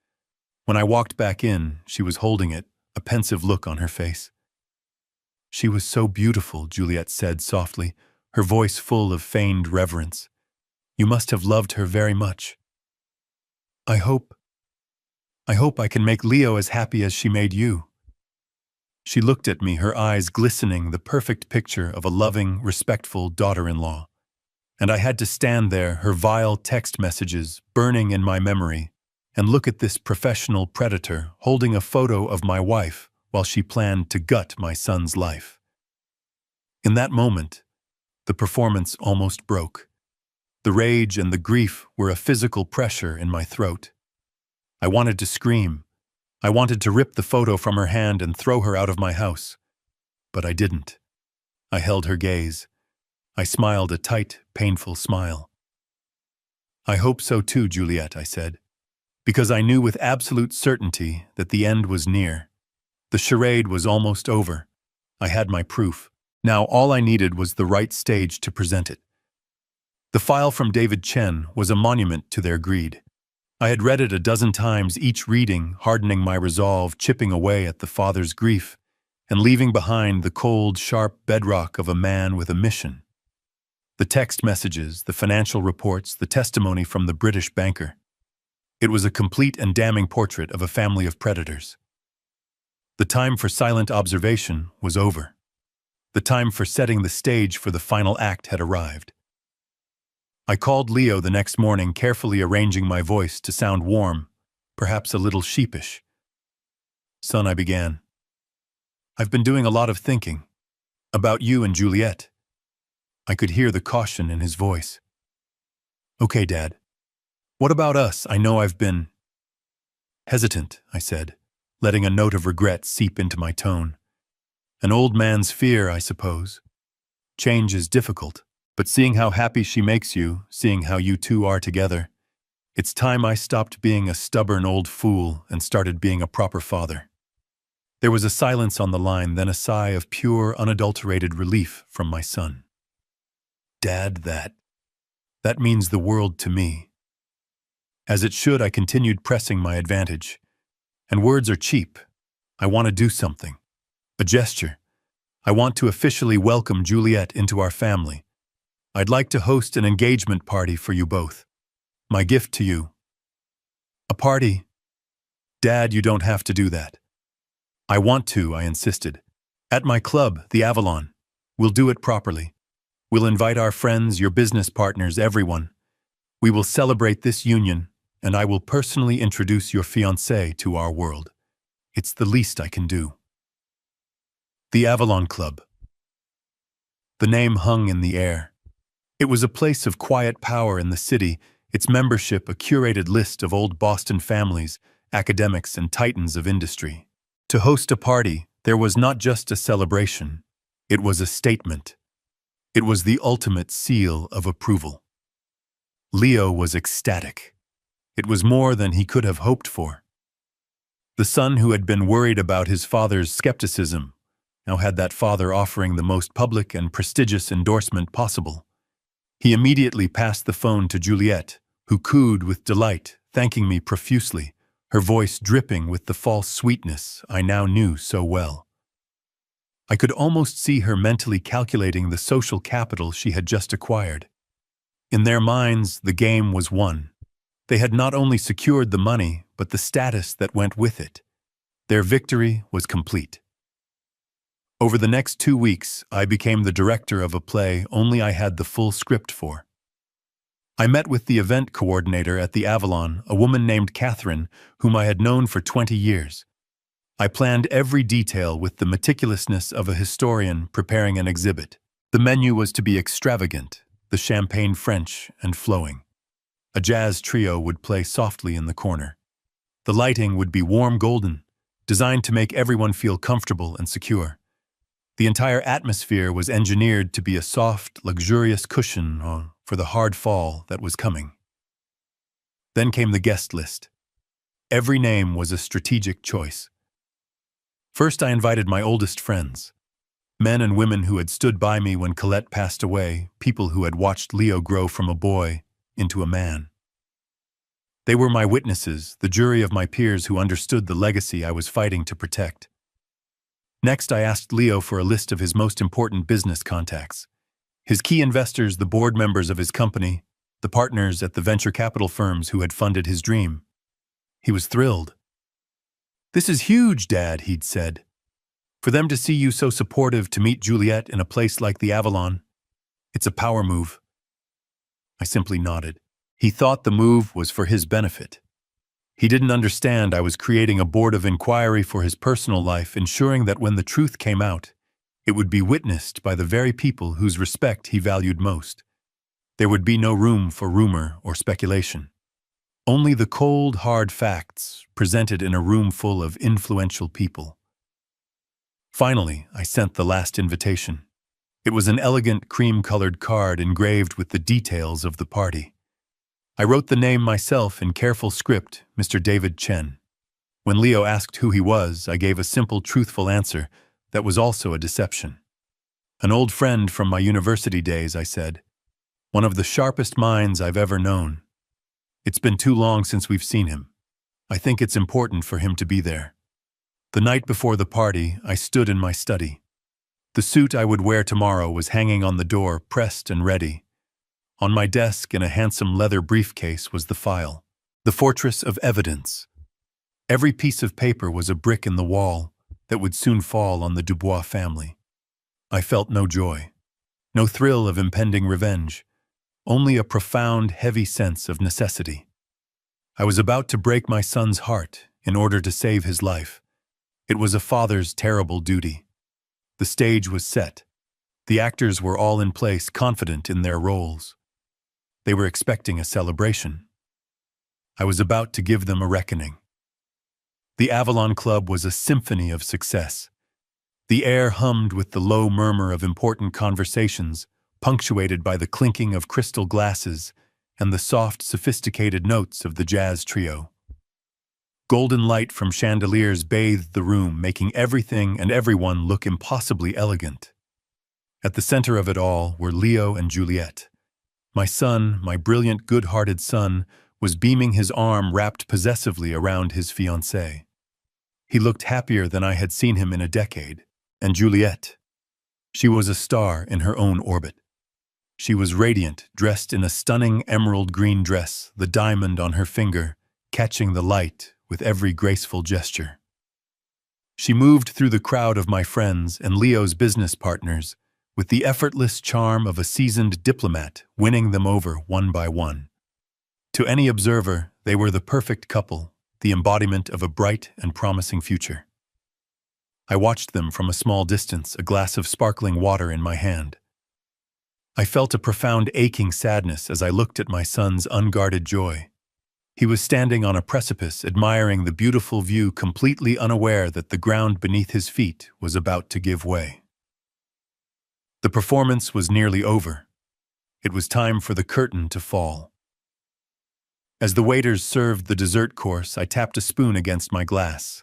When I walked back in, she was holding it, a pensive look on her face. "She was so beautiful," Juliette said softly, her voice full of feigned reverence. "You must have loved her very much. I hope I can make Leo as happy as she made you." She looked at me, her eyes glistening, the perfect picture of a loving, respectful daughter-in-law. And I had to stand there, her vile text messages burning in my memory, and look at this professional predator holding a photo of my wife while she planned to gut my son's life. In that moment, the performance almost broke. The rage and the grief were a physical pressure in my throat. I wanted to scream. I wanted to rip the photo from her hand and throw her out of my house. But I didn't. I held her gaze. I smiled a tight, painful smile. "I hope so too, Juliette," I said, because I knew with absolute certainty that the end was near. The charade was almost over. I had my proof. Now all I needed was the right stage to present it. The file from David Chen was a monument to their greed. I had read it a dozen times, each reading hardening my resolve, chipping away at the father's grief, and leaving behind the cold, sharp bedrock of a man with a mission. The text messages, the financial reports, the testimony from the British banker. It was a complete and damning portrait of a family of predators. The time for silent observation was over. The time for setting the stage for the final act had arrived. I called Leo the next morning, carefully arranging my voice to sound warm, perhaps a little sheepish. "Son," I began, "I've been doing a lot of thinking. About you and Juliette." I could hear the caution in his voice. "Okay, Dad. What about us? I know I've been hesitant," I said, letting a note of regret seep into my tone. "An old man's fear, I suppose. Change is difficult. But seeing how happy she makes you, seeing how you two are together, it's time I stopped being a stubborn old fool and started being a proper father." There was a silence on the line, then a sigh of pure, unadulterated relief from my son. "Dad, that means the world to me." As it should, I continued pressing my advantage. "And words are cheap. I want to do something. A gesture. I want to officially welcome Juliet into our family. I'd like to host an engagement party for you both. My gift to you. A party? Dad, you don't have to do that. I want to, I insisted. At my club, the Avalon. We'll do it properly. We'll invite our friends, your business partners, everyone. We will celebrate this union, and I will personally introduce your fiancé to our world. It's the least I can do. The Avalon Club. The name hung in the air. It was a place of quiet power in the city, its membership a curated list of old Boston families, academics, and titans of industry. To host a party, there was not just a celebration. It was a statement. It was the ultimate seal of approval. Leo was ecstatic. It was more than he could have hoped for. The son who had been worried about his father's skepticism now had that father offering the most public and prestigious endorsement possible. He immediately passed the phone to Juliet, who cooed with delight, thanking me profusely, her voice dripping with the false sweetness I now knew so well. I could almost see her mentally calculating the social capital she had just acquired. In their minds, the game was won. They had not only secured the money, but the status that went with it. Their victory was complete. Over the next 2 weeks, I became the director of a play only I had the full script for. I met with the event coordinator at the Avalon, a woman named Catherine, whom I had known for 20 years. I planned every detail with the meticulousness of a historian preparing an exhibit. The menu was to be extravagant, the champagne French and flowing. A jazz trio would play softly in the corner. The lighting would be warm golden, designed to make everyone feel comfortable and secure. The entire atmosphere was engineered to be a soft, luxurious cushion for the hard fall that was coming. Then came the guest list. Every name was a strategic choice. First, I invited my oldest friends, men and women who had stood by me when Colette passed away, people who had watched Leo grow from a boy into a man. They were my witnesses, the jury of my peers who understood the legacy I was fighting to protect. Next, I asked Leo for a list of his most important business contacts. His key investors, the board members of his company, the partners at the venture capital firms who had funded his dream. He was thrilled. "This is huge, Dad," he'd said. "For them to see you so supportive to meet Juliet in a place like the Avalon, it's a power move." I simply nodded. He thought the move was for his benefit. He didn't understand I was creating a board of inquiry for his personal life, ensuring that when the truth came out, it would be witnessed by the very people whose respect he valued most. There would be no room for rumor or speculation. Only the cold, hard facts presented in a room full of influential people. Finally, I sent the last invitation. It was an elegant cream-colored card engraved with the details of the party. I wrote the name myself in careful script, Mr. David Chen. When Leo asked who he was, I gave a simple, truthful answer that was also a deception. "An old friend from my university days," I said. "One of the sharpest minds I've ever known. It's been too long since we've seen him. I think it's important for him to be there." The night before the party, I stood in my study. The suit I would wear tomorrow was hanging on the door, pressed and ready. On my desk in a handsome leather briefcase was the file, the fortress of evidence. Every piece of paper was a brick in the wall that would soon fall on the Dubois family. I felt no joy, no thrill of impending revenge, only a profound, heavy sense of necessity. I was about to break my son's heart in order to save his life. It was a father's terrible duty. The stage was set. The actors were all in place, confident in their roles. They were expecting a celebration. I was about to give them a reckoning. The Avalon Club was a symphony of success. The air hummed with the low murmur of important conversations, punctuated by the clinking of crystal glasses and the soft, sophisticated notes of the jazz trio. Golden light from chandeliers bathed the room, making everything and everyone look impossibly elegant. At the center of it all were Leo and Juliet. My son, my brilliant, good-hearted son, was beaming his arm wrapped possessively around his fiancée. He looked happier than I had seen him in a decade. And Juliet, She was a star in her own orbit. She was radiant, dressed in a stunning emerald green dress, the diamond on her finger, catching the light with every graceful gesture. She moved through the crowd of my friends and Leo's business partners with the effortless charm of a seasoned diplomat, winning them over one by one. To any observer, they were the perfect couple, the embodiment of a bright and promising future. I watched them from a small distance, a glass of sparkling water in my hand. I felt a profound aching sadness as I looked at my son's unguarded joy. He was standing on a precipice, admiring the beautiful view, completely unaware that the ground beneath his feet was about to give way. The performance was nearly over. It was time for the curtain to fall. As the waiters served the dessert course, I tapped a spoon against my glass.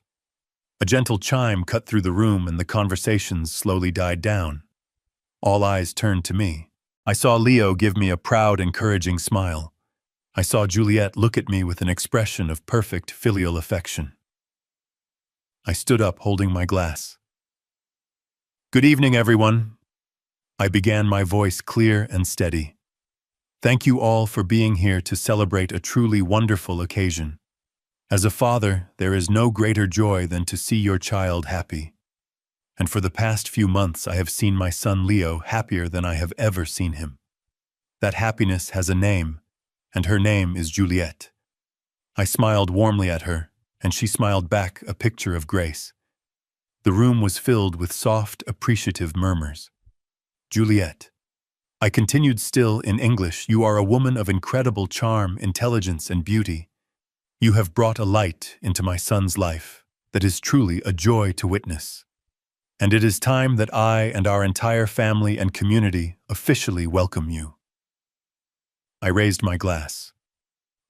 A gentle chime cut through the room and the conversations slowly died down. All eyes turned to me. I saw Leo give me a proud, encouraging smile. I saw Juliet look at me with an expression of perfect filial affection. I stood up, holding my glass. "Good evening, everyone." I began, my voice clear and steady. "Thank you all for being here to celebrate a truly wonderful occasion. As a father, there is no greater joy than to see your child happy. And for the past few months I have seen my son Leo happier than I have ever seen him. That happiness has a name, and her name is Juliet." I smiled warmly at her, and she smiled back, a picture of grace. The room was filled with soft, appreciative murmurs. "Juliet," I continued, still in English, "you are a woman of incredible charm, intelligence, and beauty. You have brought a light into my son's life that is truly a joy to witness. And it is time that I and our entire family and community officially welcome you." I raised my glass.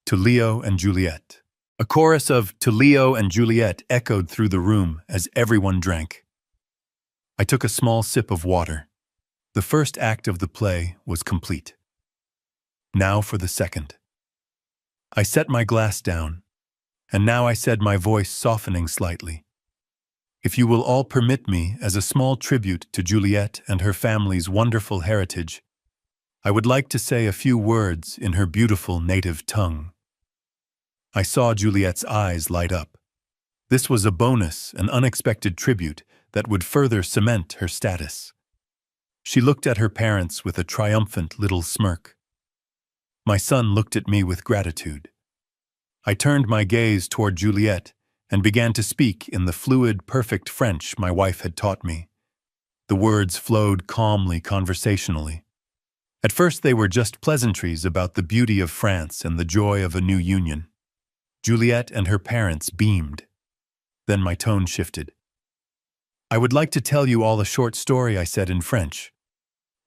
"To Leo and Juliet." A chorus of "To Leo and Juliet" echoed through the room as everyone drank. I took a small sip of water. The first act of the play was complete. Now for the second. I set my glass down, and now I said, my voice softening slightly, "If you will all permit me, as a small tribute to Juliet and her family's wonderful heritage, I would like to say a few words in her beautiful native tongue." I saw Juliet's eyes light up. This was a bonus, an unexpected tribute that would further cement her status. She looked at her parents with a triumphant little smirk. My son looked at me with gratitude. I turned my gaze toward Juliet and began to speak in the fluid, perfect French my wife had taught me. The words flowed calmly, conversationally. At first they were just pleasantries about the beauty of France and the joy of a new union. Juliet and her parents beamed. Then my tone shifted. "I would like to tell you all a short story," I said in French.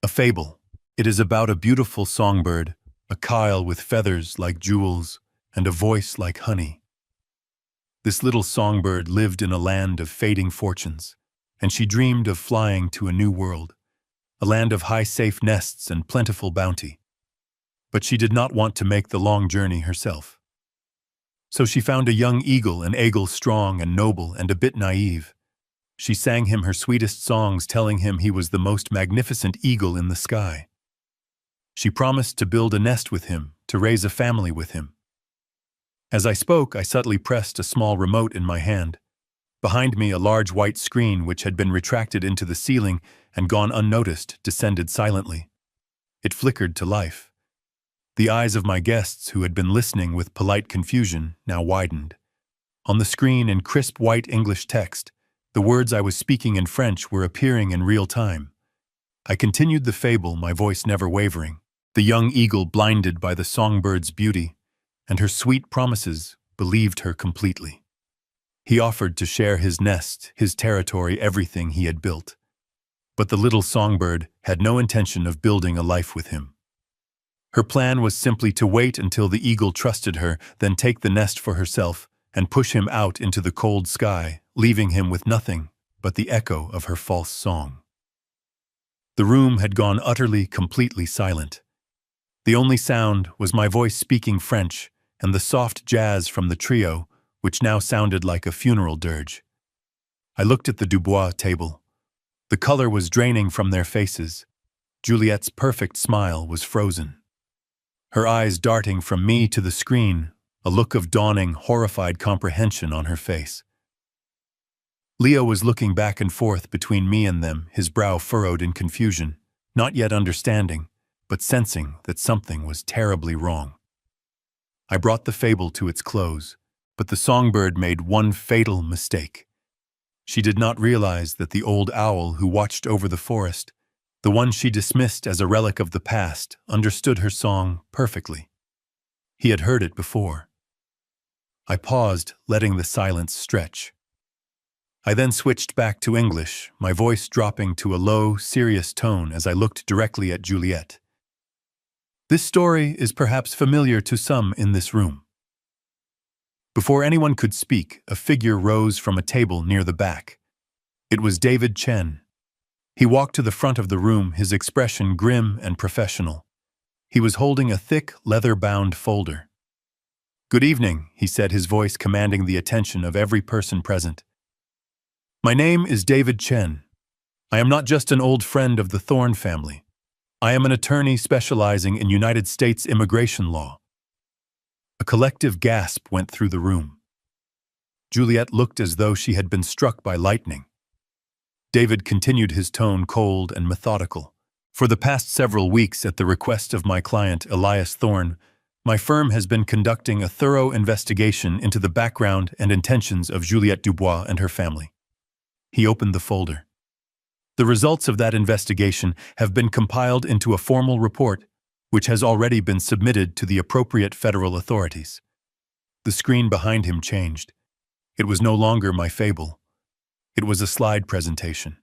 "A fable. It is about a beautiful songbird, a kyle with feathers like jewels and a voice like honey. This little songbird lived in a land of fading fortunes, and she dreamed of flying to a new world, a land of high safe nests and plentiful bounty. But she did not want to make the long journey herself. So she found a young eagle, an eagle strong and noble and a bit naive. She sang him her sweetest songs, telling him he was the most magnificent eagle in the sky. She promised to build a nest with him, to raise a family with him. As I spoke, I subtly pressed a small remote in my hand. Behind me, a large white screen, which had been retracted into the ceiling and gone unnoticed, descended silently. It flickered to life. The eyes of my guests, who had been listening with polite confusion, now widened. On the screen, in crisp white English text, the words I was speaking in French were appearing in real time. I continued the fable, my voice never wavering. The young eagle, blinded by the songbird's beauty and her sweet promises, believed her completely. He offered to share his nest, his territory, everything he had built. But the little songbird had no intention of building a life with him. Her plan was simply to wait until the eagle trusted her, then take the nest for herself and push him out into the cold sky, leaving him with nothing but the echo of her false song. The room had gone utterly, completely silent. The only sound was my voice speaking French and the soft jazz from the trio, which now sounded like a funeral dirge. I looked at the Dubois table. The color was draining from their faces. Juliet's perfect smile was frozen. Her eyes darting from me to the screen, a look of dawning, horrified comprehension on her face. Leo was looking back and forth between me and them, his brow furrowed in confusion, not yet understanding, but sensing that something was terribly wrong. I brought the fable to its close, but the songbird made one fatal mistake. She did not realize that the old owl who watched over the forest, the one she dismissed as a relic of the past, understood her song perfectly. He had heard it before. I paused, letting the silence stretch. I then switched back to English, my voice dropping to a low, serious tone as I looked directly at Juliet. This story is perhaps familiar to some in this room. Before anyone could speak, a figure rose from a table near the back. It was David Chen. He walked to the front of the room, his expression grim and professional. He was holding a thick, leather-bound folder. "Good evening," he said, his voice commanding the attention of every person present. "My name is David Chen. I am not just an old friend of the Thorne family. I am an attorney specializing in United States immigration law." A collective gasp went through the room. Juliet looked as though she had been struck by lightning. David continued, his tone cold and methodical. "For the past several weeks, at the request of my client, Elias Thorne, my firm has been conducting a thorough investigation into the background and intentions of Juliette Dubois and her family." He opened the folder. "The results of that investigation have been compiled into a formal report, which has already been submitted to the appropriate federal authorities." The screen behind him changed. It was no longer my fable. It was a slide presentation.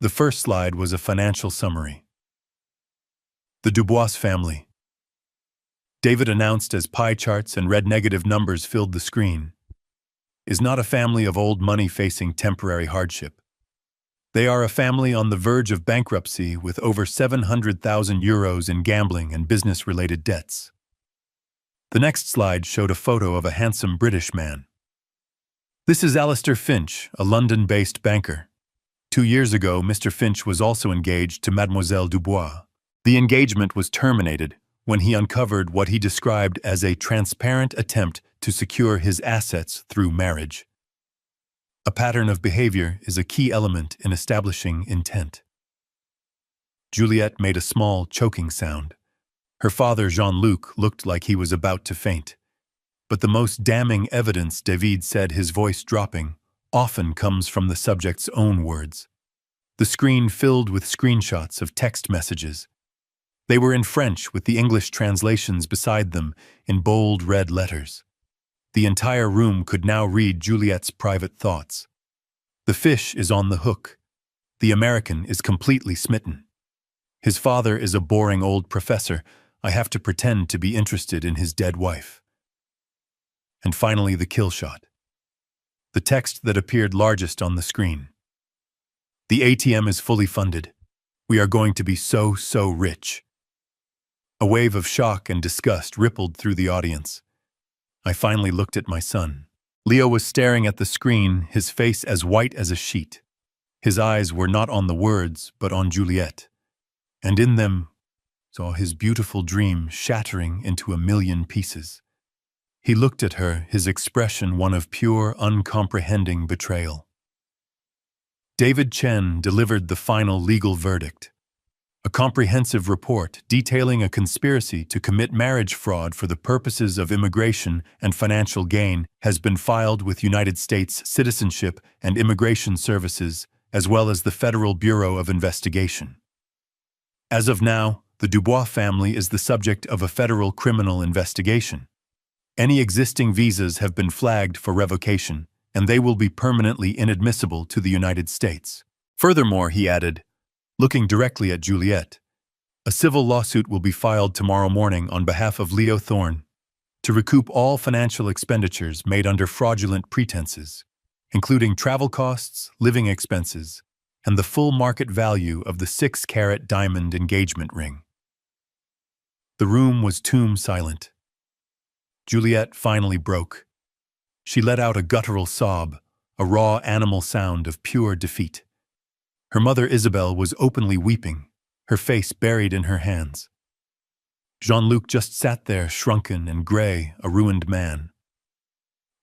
The first slide was a financial summary. The Dubois family. David announced as pie charts and red negative numbers filled the screen, is not a family of old money facing temporary hardship. They are a family on the verge of bankruptcy with over 700,000 euros in gambling and business-related debts. The next slide showed a photo of a handsome British man. "This is Alistair Finch, a London-based banker. 2 years ago, Mr. Finch was also engaged to Mademoiselle Dubois. The engagement was terminated when he uncovered what he described as a transparent attempt to secure his assets through marriage. A pattern of behavior is a key element in establishing intent." Juliet made a small, choking sound. Her father, Jean-Luc, looked like he was about to faint. But the most damning evidence, David said, his voice dropping, often comes from the subject's own words. The screen filled with screenshots of text messages. They were in French with the English translations beside them in bold red letters. The entire room could now read Juliet's private thoughts. "The fish is on the hook. The American is completely smitten. His father is a boring old professor. I have to pretend to be interested in his dead wife." And finally, the kill shot. The text that appeared largest on the screen. "The ATM is fully funded. We are going to be so rich." A wave of shock and disgust rippled through the audience. I finally looked at my son. Leo was staring at the screen, his face as white as a sheet. His eyes were not on the words, but on Juliet. And in them, saw his beautiful dream shattering into a million pieces. He looked at her, his expression one of pure, uncomprehending betrayal. David Chen delivered the final legal verdict. A comprehensive report detailing a conspiracy to commit marriage fraud for the purposes of immigration and financial gain has been filed with United States Citizenship and Immigration Services, as well as the Federal Bureau of Investigation. As of now, the Dubois family is the subject of a federal criminal investigation. Any existing visas have been flagged for revocation, and they will be permanently inadmissible to the United States. Furthermore, he added, looking directly at Juliet, a civil lawsuit will be filed tomorrow morning on behalf of Leo Thorne to recoup all financial expenditures made under fraudulent pretenses, including travel costs, living expenses, and the full market value of the 6-carat diamond engagement ring. The room was tomb silent. Juliet finally broke. She let out a guttural sob, a raw animal sound of pure defeat. Her mother Isabel was openly weeping, her face buried in her hands. Jean-Luc just sat there, shrunken and gray, a ruined man.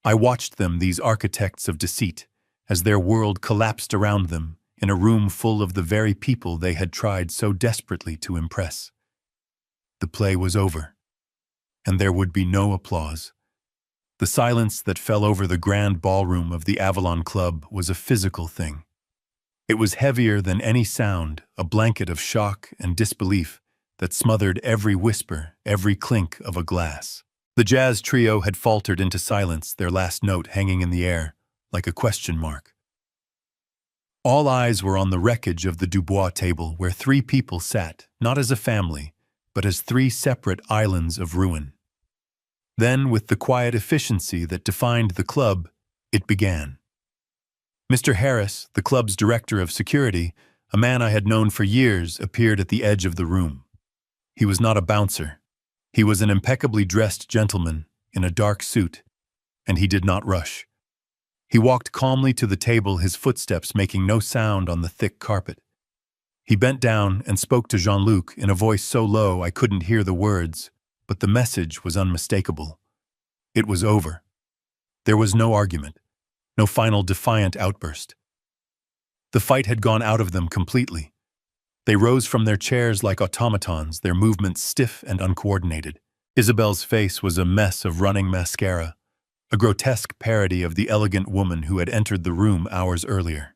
I watched them, these architects of deceit, as their world collapsed around them, in a room full of the very people they had tried so desperately to impress. The play was over, and there would be no applause. The silence that fell over the grand ballroom of the Avalon Club was a physical thing. It was heavier than any sound, a blanket of shock and disbelief that smothered every whisper, every clink of a glass. The jazz trio had faltered into silence, their last note hanging in the air, like a question mark. All eyes were on the wreckage of the Dubois table, where three people sat, not as a family, but as three separate islands of ruin. Then, with the quiet efficiency that defined the club, it began. Mr. Harris, the club's director of security, a man I had known for years, appeared at the edge of the room. He was not a bouncer. He was an impeccably dressed gentleman in a dark suit, and he did not rush. He walked calmly to the table, his footsteps making no sound on the thick carpet. He bent down and spoke to Jean-Luc in a voice so low I couldn't hear the words, but the message was unmistakable. It was over. There was no argument, no final defiant outburst. The fight had gone out of them completely. They rose from their chairs like automatons, their movements stiff and uncoordinated. Isabel's face was a mess of running mascara, a grotesque parody of the elegant woman who had entered the room hours earlier.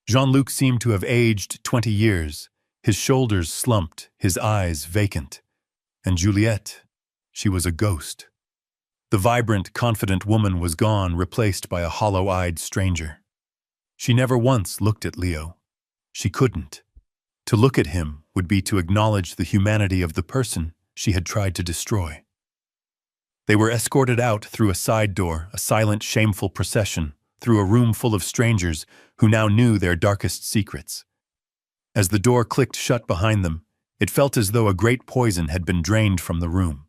Jean-Luc seemed to have aged 20 years, his shoulders slumped, his eyes vacant. And Juliette, she was a ghost. The vibrant, confident woman was gone, replaced by a hollow-eyed stranger. She never once looked at Leo. She couldn't. To look at him would be to acknowledge the humanity of the person she had tried to destroy. They were escorted out through a side door, a silent, shameful procession, through a room full of strangers who now knew their darkest secrets. As the door clicked shut behind them, it felt as though a great poison had been drained from the room.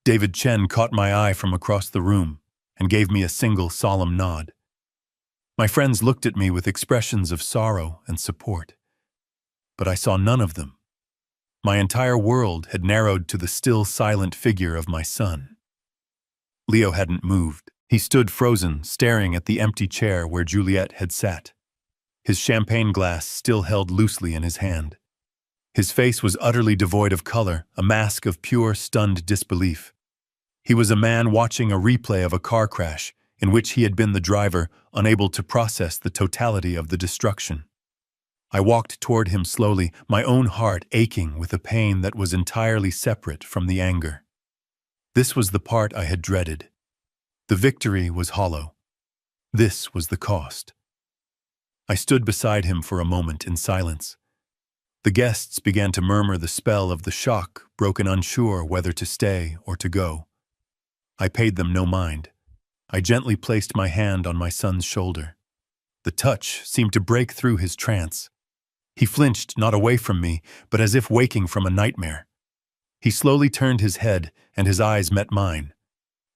David Chen caught my eye from across the room and gave me a single solemn nod. My friends looked at me with expressions of sorrow and support. But I saw none of them. My entire world had narrowed to the still silent figure of my son. Leo hadn't moved. He stood frozen, staring at the empty chair where Juliette had sat. His champagne glass still held loosely in his hand. His face was utterly devoid of color, a mask of pure, stunned disbelief. He was a man watching a replay of a car crash in which he had been the driver, unable to process the totality of the destruction. I walked toward him slowly, my own heart aching with a pain that was entirely separate from the anger. This was the part I had dreaded. The victory was hollow. This was the cost. I stood beside him for a moment in silence. The guests began to murmur the spell of the shock, broken unsure whether to stay or to go. I paid them no mind. I gently placed my hand on my son's shoulder. The touch seemed to break through his trance. He flinched, not away from me, but as if waking from a nightmare. He slowly turned his head, and his eyes met mine.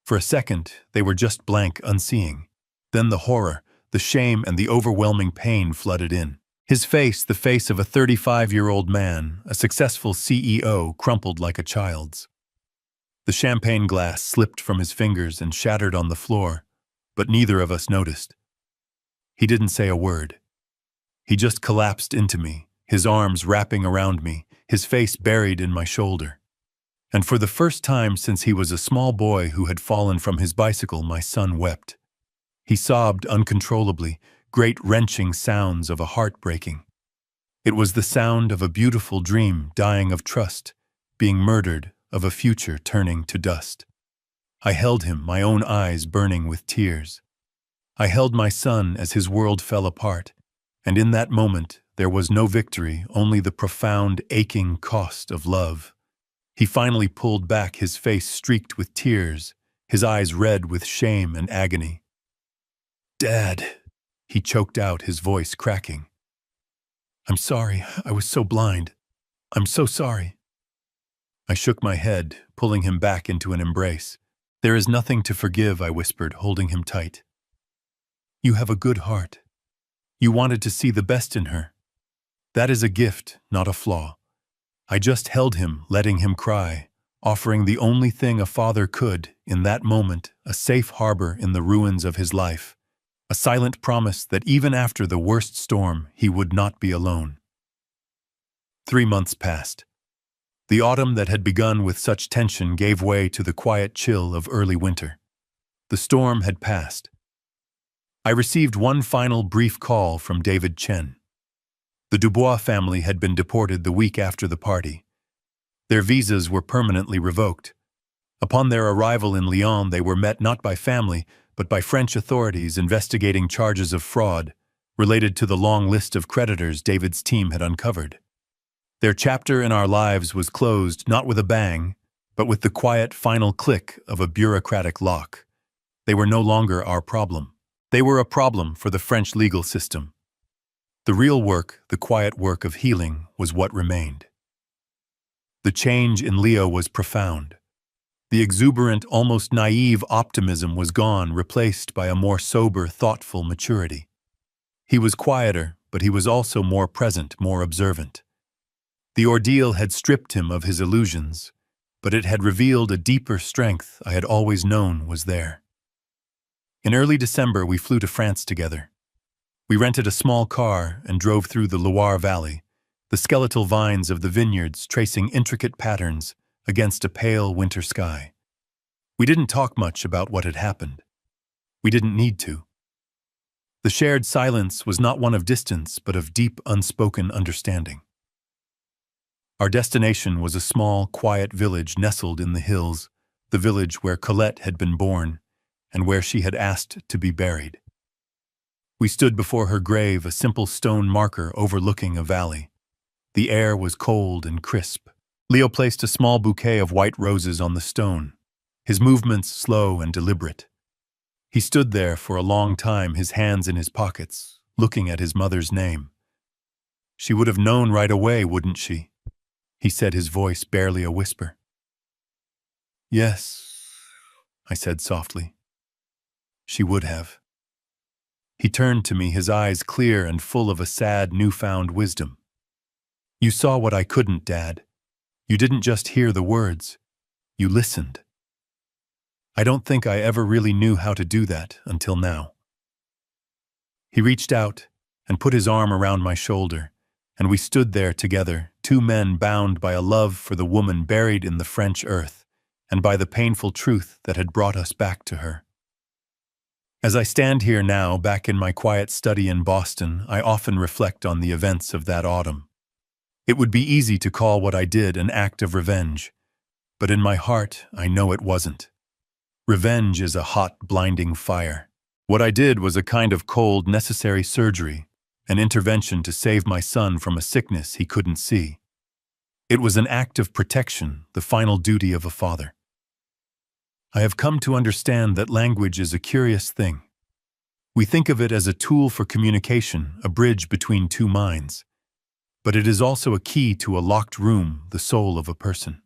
For a second, they were just blank, unseeing. Then the horror, the shame, and the overwhelming pain flooded in. His face, the face of a 35-year-old man, a successful CEO, crumpled like a child's. The champagne glass slipped from his fingers and shattered on the floor, but neither of us noticed. He didn't say a word. He just collapsed into me, his arms wrapping around me, his face buried in my shoulder. And for the first time since he was a small boy who had fallen from his bicycle, my son wept. He sobbed uncontrollably, great wrenching sounds of a heart breaking. It was the sound of a beautiful dream dying of trust, being murdered, of a future turning to dust. I held him, my own eyes burning with tears. I held my son as his world fell apart, and in that moment there was no victory, only the profound, aching cost of love. He finally pulled back, his face streaked with tears, his eyes red with shame and agony. "Dad," he choked out, his voice cracking. "I'm sorry, I was so blind. I'm so sorry." I shook my head, pulling him back into an embrace. "There is nothing to forgive," I whispered, holding him tight. "You have a good heart. You wanted to see the best in her. That is a gift, not a flaw. I just held him, letting him cry, offering the only thing a father could, in that moment, a safe harbor in the ruins of his life, a silent promise that even after the worst storm, he would not be alone. 3 months passed. The autumn that had begun with such tension gave way to the quiet chill of early winter. The storm had passed. I received one final brief call from David Chen. The Dubois family had been deported the week after the party. Their visas were permanently revoked. Upon their arrival in Lyon, they were met not by family, but by French authorities investigating charges of fraud related to the long list of creditors David's team had uncovered. Their chapter in our lives was closed not with a bang, but with the quiet final click of a bureaucratic lock. They were no longer our problem. They were a problem for the French legal system. The real work, the quiet work of healing, was what remained. The change in Leo was profound. The exuberant, almost naive optimism was gone, replaced by a more sober, thoughtful maturity. He was quieter, but he was also more present, more observant. The ordeal had stripped him of his illusions, but it had revealed a deeper strength I had always known was there. In early December, we flew to France together. We rented a small car and drove through the Loire Valley, the skeletal vines of the vineyards tracing intricate patterns against a pale winter sky. We didn't talk much about what had happened. We didn't need to. The shared silence was not one of distance, but of deep, unspoken understanding. Our destination was a small, quiet village nestled in the hills, the village where Colette had been born and where she had asked to be buried. We stood before her grave, a simple stone marker overlooking a valley. The air was cold and crisp. Leo placed a small bouquet of white roses on the stone, his movements slow and deliberate. He stood there for a long time, his hands in his pockets, looking at his mother's name. She would have known right away, wouldn't she? He said, his voice barely a whisper. Yes, I said softly. She would have. He turned to me, his eyes clear and full of a sad, newfound wisdom. You saw what I couldn't, Dad. You didn't just hear the words. You listened. I don't think I ever really knew how to do that until now. He reached out and put his arm around my shoulder, and we stood there together, two men bound by a love for the woman buried in the French earth, and by the painful truth that had brought us back to her. As I stand here now, back in my quiet study in Boston, I often reflect on the events of that autumn. It would be easy to call what I did an act of revenge, but in my heart, I know it wasn't. Revenge is a hot, blinding fire. What I did was a kind of cold, necessary surgery, an intervention to save my son from a sickness he couldn't see. It was an act of protection, the final duty of a father. I have come to understand that language is a curious thing. We think of it as a tool for communication, a bridge between two minds. But it is also a key to a locked room, the soul of a person.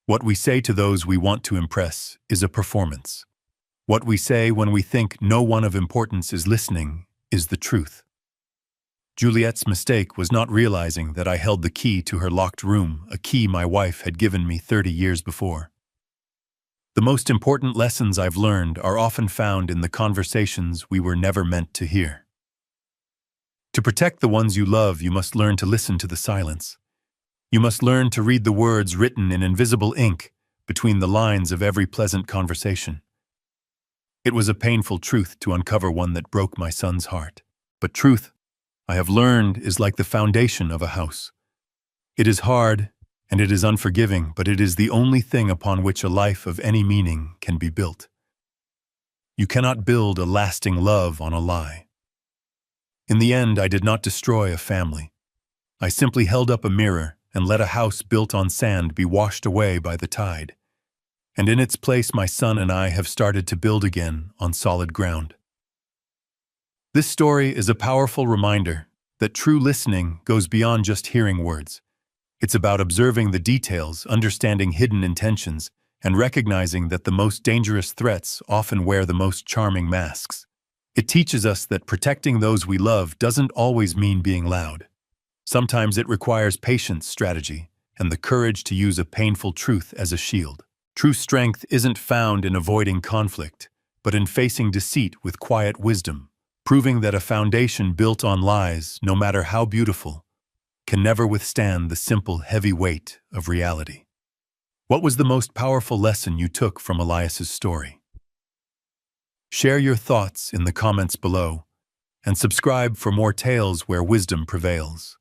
What we say to those we want to impress is a performance. What we say when we think no one of importance is listening is the truth. Juliet's mistake was not realizing that I held the key to her locked room, a key my wife had given me 30 years before. The most important lessons I've learned are often found in the conversations we were never meant to hear. To protect the ones you love, you must learn to listen to the silence. You must learn to read the words written in invisible ink between the lines of every pleasant conversation. It was a painful truth to uncover, one that broke my son's heart. But truth, I have learned, is like the foundation of a house. It is hard, and it is unforgiving, but it is the only thing upon which a life of any meaning can be built. You cannot build a lasting love on a lie. In the end, I did not destroy a family. I simply held up a mirror and let a house built on sand be washed away by the tide. And in its place, my son and I have started to build again on solid ground. This story is a powerful reminder that true listening goes beyond just hearing words. It's about observing the details, understanding hidden intentions, and recognizing that the most dangerous threats often wear the most charming masks. It teaches us that protecting those we love doesn't always mean being loud. Sometimes it requires patience, strategy, and the courage to use a painful truth as a shield. True strength isn't found in avoiding conflict, but in facing deceit with quiet wisdom, proving that a foundation built on lies, no matter how beautiful, can never withstand the simple, heavy weight of reality. What was the most powerful lesson you took from Elias's story? Share your thoughts in the comments below, and subscribe for more tales where wisdom prevails.